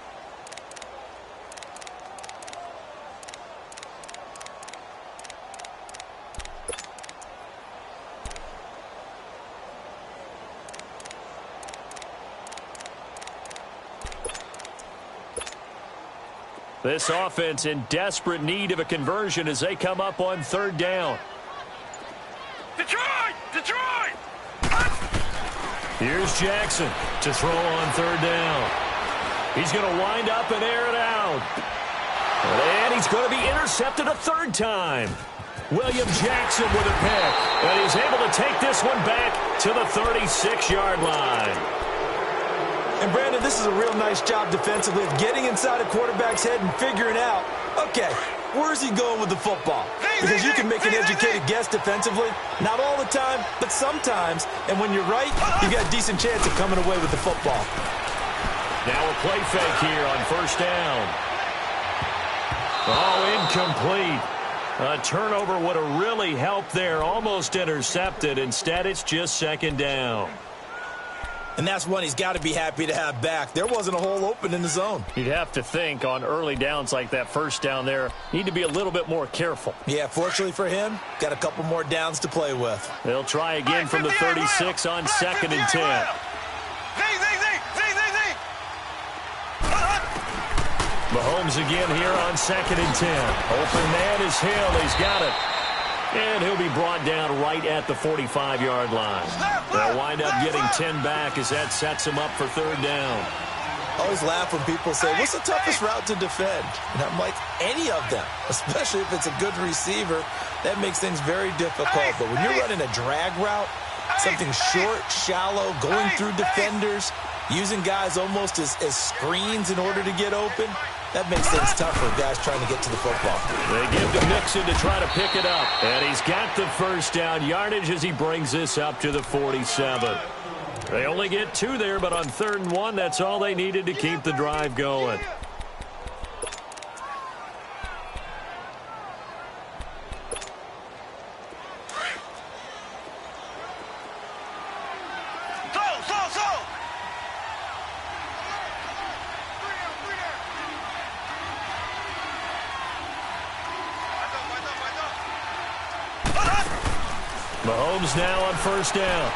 This offense in desperate need of a conversion as they come up on 3rd down. Detroit! Here's Jackson to throw on 3rd down. He's going to wind up and air it out. And he he's going to be intercepted a third time. William Jackson with a pick, and he's able to take this one back to the 36-yard line. And, Brandon, this is a real nice job defensively of getting inside a quarterback's head and figuring out, okay, where's he going with the football? Because you can make an educated guess defensively. Not all the time, but sometimes. And when you're right, you've got a decent chance of coming away with the football. Now a play fake here on first down. Oh, incomplete. A turnover would have really helped there. Almost intercepted. Instead, it's just second down. And that's one he's got to be happy to have back. There wasn't a hole open in the zone. You'd have to think on early downs like that first down there, need to be a little bit more careful. Yeah, fortunately for him, got a couple more downs to play with. They'll try again from the 36 on second and 10. Mahomes again here on second and 10. Open man is Hill. He's got it. And he'll be brought down right at the 45-yard line. They'll wind up getting 10 back as that sets him up for third down. I always laugh when people say, what's the toughest route to defend? And I'm like, any of them, especially if it's a good receiver. That makes things very difficult. But when you're running a drag route, something short, shallow, going through defenders, using guys almost as screens in order to get open, that makes things tough for guys trying to get to the football. They give to Mixon to try to pick it up. And he's got the first down yardage as he brings this up to the 47. They only get 2 there, but on 3rd and 1, that's all they needed to keep the drive going. Mahomes now on first down.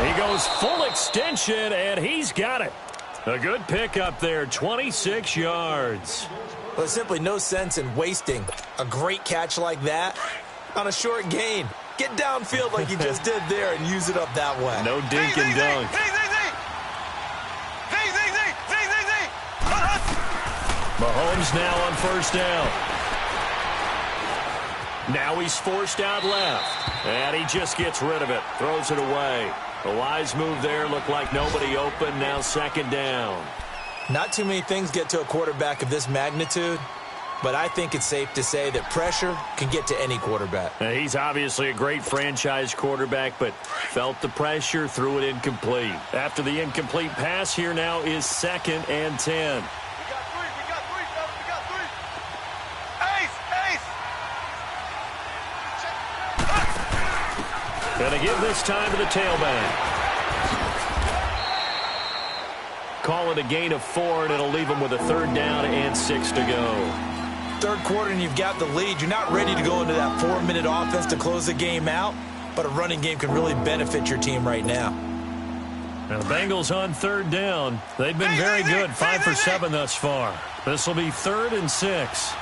He goes full extension, and he's got it. A good pickup there, 26 yards. Well, there's simply no sense in wasting a great catch like that on a short gain. Get downfield like you just did there and use it up that way. No dink and dunk. Mahomes now on first down. Now he's forced out left, and he just gets rid of it, throws it away. A wise move there, looked like nobody open, now second down. Not too many things get to a quarterback of this magnitude, but I think it's safe to say that pressure can get to any quarterback. Now, he's obviously a great franchise quarterback, but felt the pressure, threw it incomplete. After the incomplete pass, here now is second and 10. Going to give this time to the tailback. Call it a gain of 4, and it'll leave him with a 3rd down and 6 to go. Third quarter, and you've got the lead. You're not ready to go into that 4-minute offense to close the game out, but a running game can really benefit your team right now. Now the Bengals on 3rd down. They've been very good, 5 for 7 thus far. This will be 3rd and 6.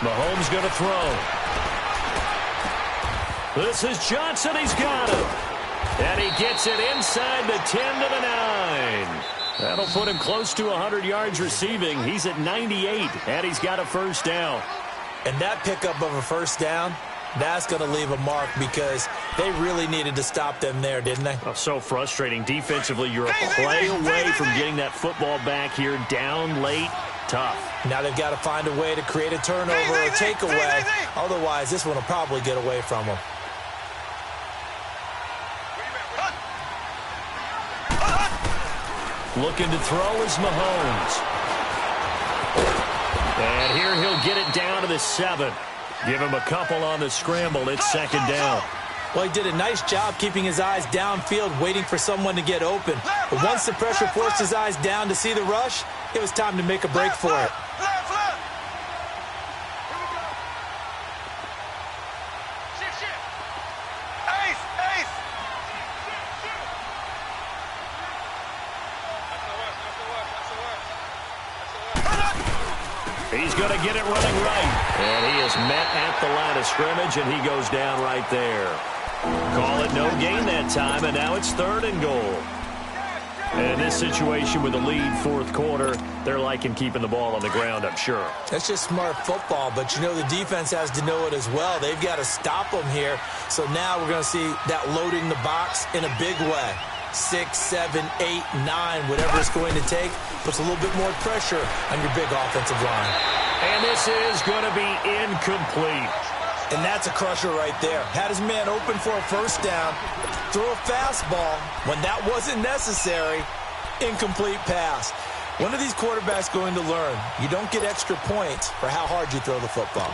Mahomes going to throw. This is Johnson. He's got it. And he gets it inside the 10 to the 9. That'll put him close to 100 yards receiving. He's at 98, and he's got a first down. And that pickup of a first down, that's going to leave a mark because they really needed to stop them there, didn't they? Oh, so frustrating. Defensively, you're a play away from getting that football back here down late. Tough. Now they've got to find a way to create a turnover or takeaway. Otherwise, this one will probably get away from them. Looking to throw is Mahomes. And here he'll get it down to the 7. Give him a couple on the scramble. It's second down. Well, he did a nice job keeping his eyes downfield, waiting for someone to get open. But once the pressure forced his eyes down to see the rush, it was time to make a break for it. He's going to get it running right. And he is met at the line of scrimmage, and he goes down right there. Call it no gain that time, and now it's 3rd and goal. And this situation with the lead 4th quarter, they're liking keeping the ball on the ground, I'm sure. That's just smart football, but you know the defense has to know it as well. They've got to stop them here. So now we're going to see that loading the box in a big way. 6, 7, 8, 9, whatever it's going to take, puts a little bit more pressure on your big offensive line. And this is going to be incomplete. And that's a crusher right there. Had his man open for a first down, throw a fastball when that wasn't necessary, incomplete pass. When are these quarterbacks going to learn? You don't get extra points for how hard you throw the football.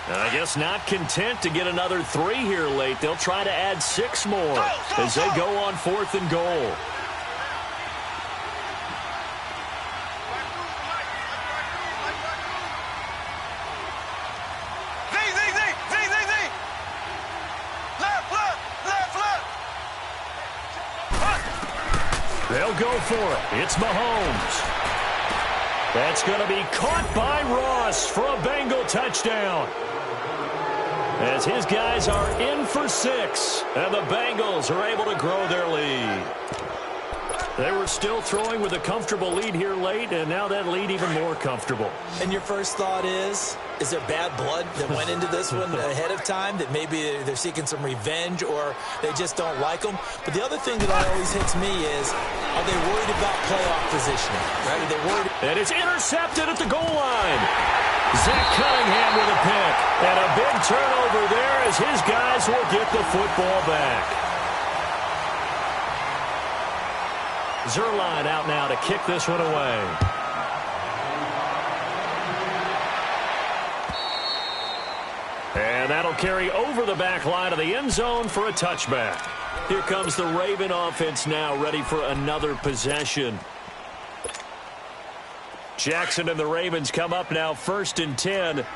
I guess not content to get another 3 here late. They'll try to add 6 more as they go on 4th and goal. They'll go for it. It's Mahomes. That's going to be caught by Ross for a Bengal touchdown. As his guys are in for 6, and the Bengals are able to grow their lead. They were still throwing with a comfortable lead here late, and now that lead even more comfortable. And your first thought is there bad blood that went into this one ahead of time, that maybe they're seeking some revenge or they just don't like them? But the other thing that always hits me is, are they worried about playoff positioning? Right? Are they worried? And it's intercepted at the goal line. Zach Cunningham with a pick. And a big turnover there as his guys will get the football back. Zerline out now to kick this one away. And that'll carry over the back line of the end zone for a touchback. Here comes the Raven offense now, ready for another possession. Jackson and the Ravens come up now, 1st and 10. Over!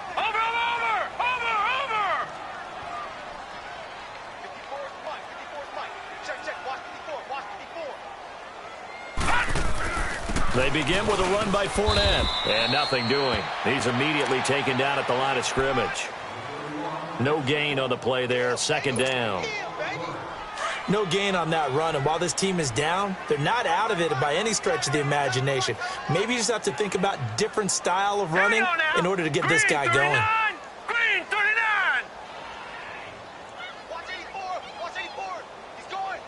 54 is Mike. Check. Watch 54. They begin with a run by Fournette. And nothing doing. He's immediately taken down at the line of scrimmage. No gain on the play there, 2nd down. No gain on that run, and while this team is down, they're not out of it by any stretch of the imagination. Maybe you just have to think about different style of running in order to get this guy going. Green 39. Watch 84. He's going.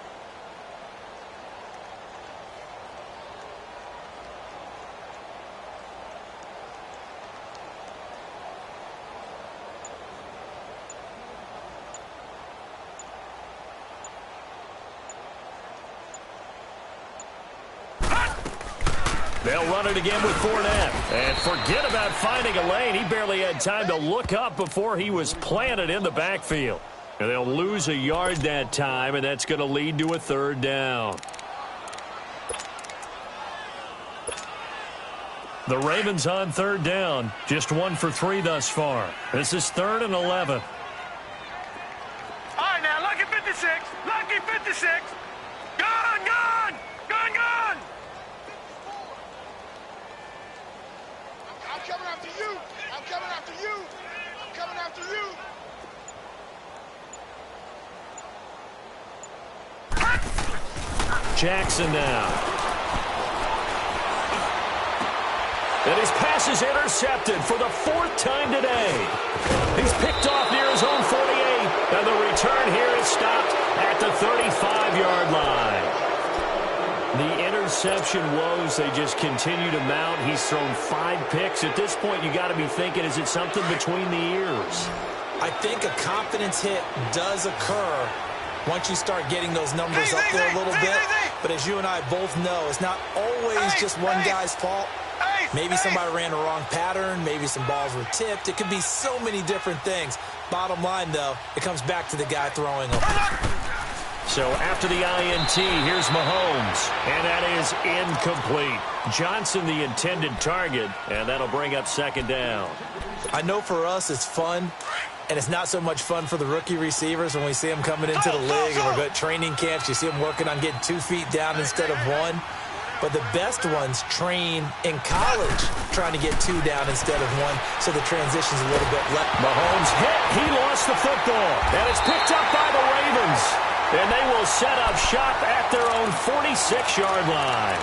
They'll run it again with Fournette. And forget about finding a lane. He barely had time to look up before he was planted in the backfield. And they'll lose a yard that time, and that's going to lead to a 3rd down. The Ravens on 3rd down. Just 1 for 3 thus far. This is 3rd and 11. All right, now, lucky 56. Lucky 56. Gone. I'm coming after you. Jackson now. And his pass is intercepted for the 4th time today. He's picked off near his own 48. And the return here is stopped at the 35-yard line. The interception woes, they just continue to mount. He's thrown 5 picks. At this point, you got to be thinking, is it something between the ears? I think a confidence hit does occur once you start getting those numbers up there a little bit. But as you and I both know, it's not always just one guy's fault. Maybe somebody ran a wrong pattern. Maybe some balls were tipped. It could be so many different things. Bottom line, though, it comes back to the guy throwing them. So after the INT, here's Mahomes. And that is incomplete. Johnson the intended target, and that'll bring up 2nd down. I know for us it's fun, and it's not so much fun for the rookie receivers when we see them coming into the league and we're going to training camps. You see them working on getting 2 feet down instead of 1. but the best ones train in college trying to get 2 down instead of 1, so the transition's a little bit less. Mahomes hit. He lost the football, and it's picked up by the Ravens. And they will set up shop at their own 46-yard line.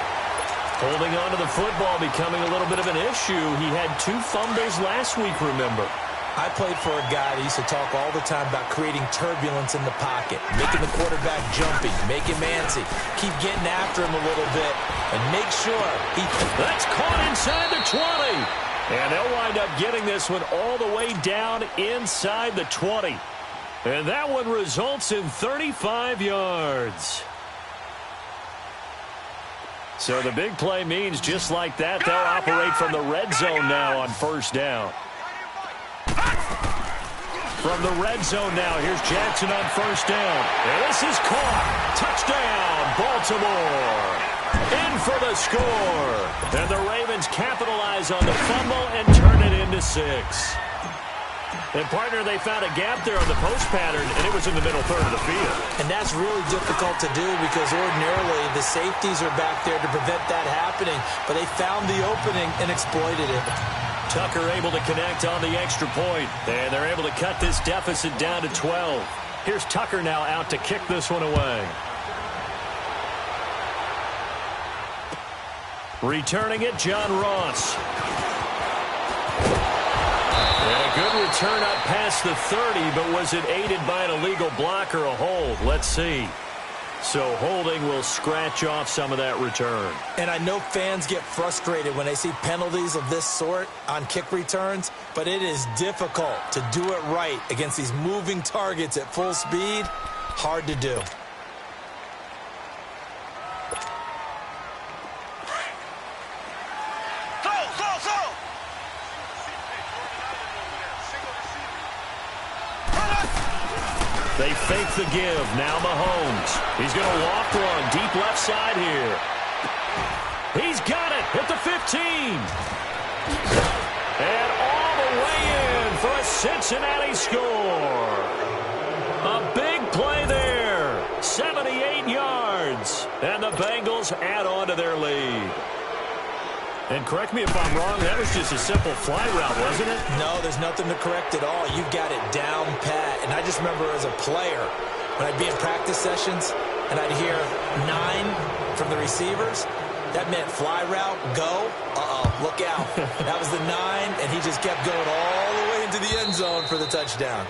Holding on to the football becoming a little bit of an issue. He had 2 fumbles last week, remember. I played for a guy that used to talk all the time about creating turbulence in the pocket, making the quarterback jumpy, make him antsy, keep getting after him a little bit, and make sure he... That's caught inside the 20. And they'll wind up getting this one all the way down inside the 20. And that one results in 35 yards. So the big play means just like that, they'll operate from the red zone now on first down. From the red zone now, here's Jackson on first down. And this is caught. Touchdown, Baltimore. In for the score. And the Ravens capitalize on the fumble and turn it into 6. And, partner, they found a gap there on the post pattern, and it was in the middle third of the field. And that's really difficult to do because ordinarily the safeties are back there to prevent that happening, but they found the opening and exploited it. Tucker able to connect on the extra point, and they're able to cut this deficit down to 12. Here's Tucker now out to kick this one away. Returning it, John Ross. And a good return up past the 30, but was it aided by an illegal block or a hold? Let's see. So holding will scratch off some of that return. And I know fans get frustrated when they see penalties of this sort on kick returns, but it is difficult to do it right against these moving targets at full speed. Hard to do. They fake the give. Now Mahomes. He's going to walk one. Deep left side here. He's got it at the 15. And all the way in for a Cincinnati score. A big play there. 78 yards. And the Bengals add on to their lead. And correct me if I'm wrong, that was just a simple fly route, wasn't it? No, there's nothing to correct at all. You got it down pat. And I just remember as a player, when I'd be in practice sessions and I'd hear 9 from the receivers, that meant fly route, go. Look out. That was the 9, and he just kept going all the way into the end zone for the touchdown.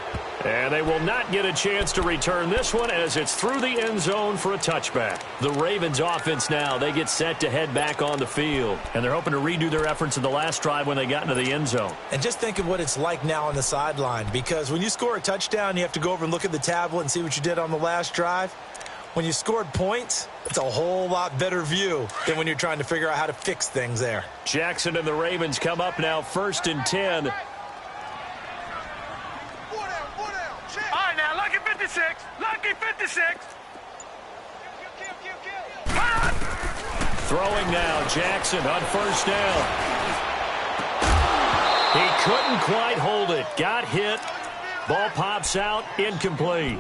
And they will not get a chance to return this one as it's through the end zone for a touchback. The Ravens offense now, they get set to head back on the field. And they're hoping to redo their efforts in the last drive when they got into the end zone. And just think of what it's like now on the sideline, because when you score a touchdown, you have to go over and look at the tablet and see what you did on the last drive. When you scored points, it's a whole lot better view than when you're trying to figure out how to fix things there. Jackson and the Ravens come up now 1st and 10. Lucky 56. Throwing now, Jackson on first down. He couldn't quite hold it. Got hit. Ball pops out, incomplete.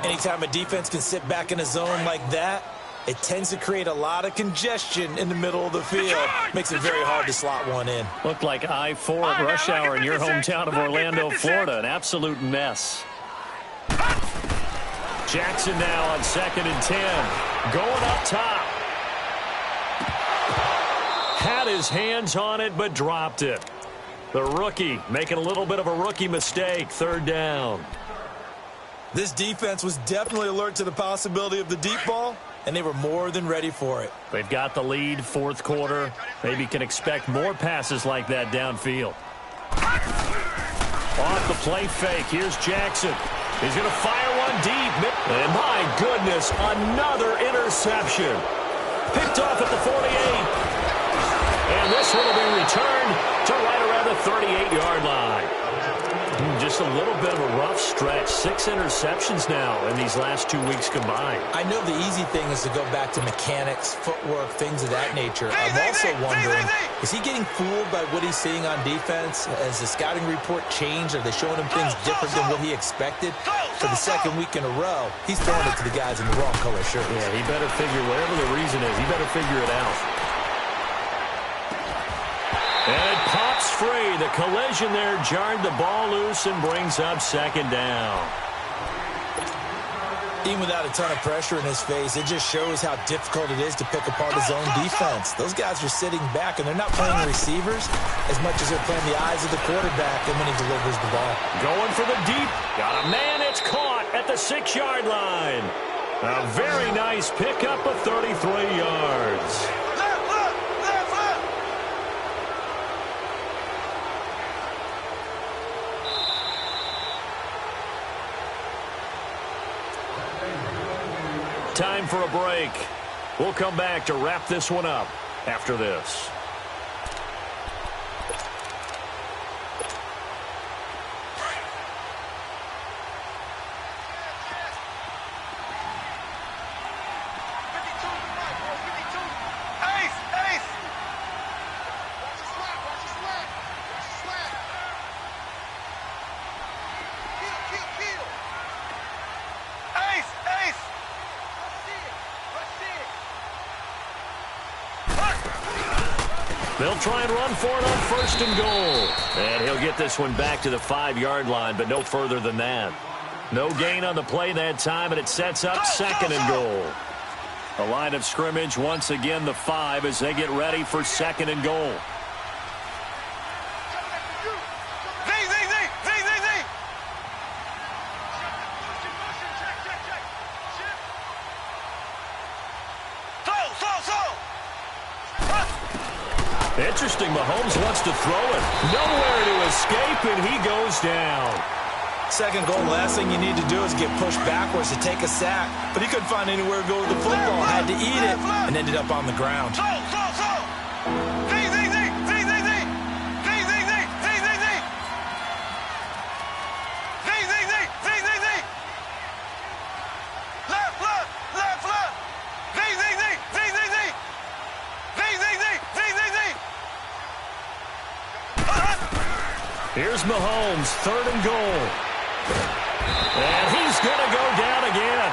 Anytime a defense can sit back in a zone like that, it tends to create a lot of congestion in the middle of the field. Makes it very hard to slot one in. Looked like I-4 at rush hour in your hometown of Orlando, Florida. An absolute mess. Jackson now on 2nd and 10. Going up top. Had his hands on it, but dropped it. The rookie making a little bit of a rookie mistake. 3rd down. This defense was definitely alert to the possibility of the deep ball, and they were more than ready for it. They've got the lead, 4th quarter. Maybe can expect more passes like that downfield. Off the play fake, here's Jackson. He's going to fire one deep. And my goodness, another interception. Picked off at the 48. And this one will be returned to right around the 38-yard line. Just a little bit of a rough stretch. 6 interceptions now in these last 2 weeks combined. I know the easy thing is to go back to mechanics, footwork, things of that nature. I'm also wondering, is he getting fooled by what he's seeing on defense? Has the scouting report changed? Are they showing him things different than what he expected? for the second week in a row, he's throwing it to the guys in the wrong color shirts. Yeah, he better figure, whatever the reason is, he better figure it out. And it pops free. The collision there jarred the ball loose and brings up second down. Even without a ton of pressure in his face, it just shows how difficult it is to pick apart his own defense. Those guys are sitting back, and they're not playing receivers as much as they're playing the eyes of the quarterback and when he delivers the ball. Going for the deep. Got a man. It's caught at the 6-yard line. A very nice pickup of 33 yards. Time for a break. We'll come back to wrap this one up after this. They'll try and run for it on first and goal. And he'll get this one back to the 5-yard line, but no further than that. No gain on the play that time, and it sets up second and goal. The line of scrimmage, once again, the 5 as they get ready for second and goal. Interesting, Mahomes wants to throw it. Nowhere to escape, and he goes down. Second goal, last thing you need to do is get pushed backwards to take a sack. But he couldn't find anywhere to go with the football. Had to eat it and ended up on the ground. Here's Mahomes, third and goal. And he's going to go down again.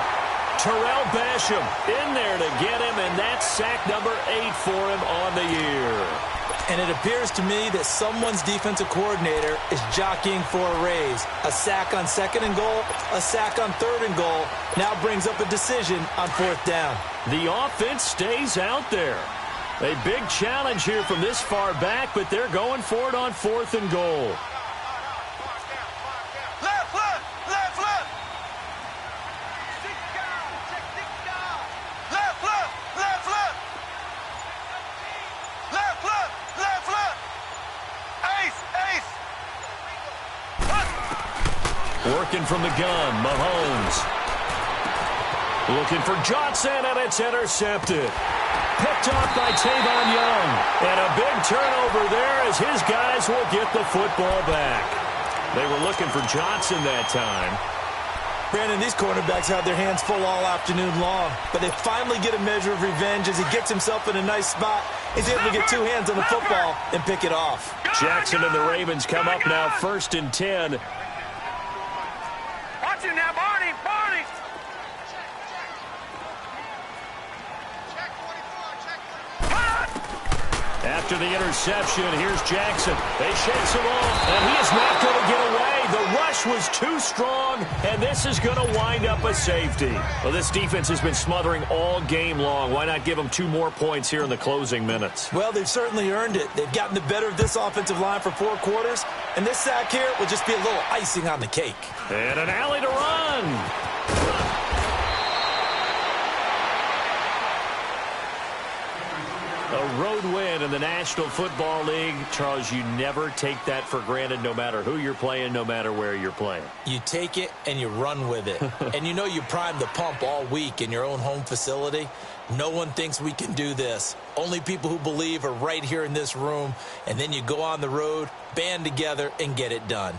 Terrell Basham in there to get him, and that's sack number 8 for him on the year. And it appears to me that someone's defensive coordinator is jockeying for a raise. A sack on second and goal, a sack on third and goal, now brings up a decision on fourth down. The offense stays out there. A big challenge here from this far back, but they're going for it on fourth and goal. Working from the gun, Mahomes. Looking for Johnson, and it's intercepted. Picked off by Tavon Young. And a big turnover there as his guys will get the football back. They were looking for Johnson that time. Brandon, these cornerbacks have their hands full all afternoon long, but they finally get a measure of revenge as he gets himself in a nice spot. He's able to get two hands on the football and pick it off. Jackson and the Ravens come up now first and 10. Watch it now, Barney, Barney. After the interception, here's Jackson. They shakes him off, and he is not going to get away. The rush was too strong, and this is going to wind up a safety. Well, this defense has been smothering all game long. Why not give them 2 more points here in the closing minutes? Well, they've certainly earned it. They've gotten the better of this offensive line for 4 quarters, and this sack here will just be a little icing on the cake. And an alley to run. A road win in the National Football League. Charles, you never take that for granted no matter who you're playing, no matter where you're playing. You take it and you run with it. And you know you primed the pump all week in your own home facility. No one thinks we can do this. Only people who believe are right here in this room. And then you go on the road, band together, and get it done.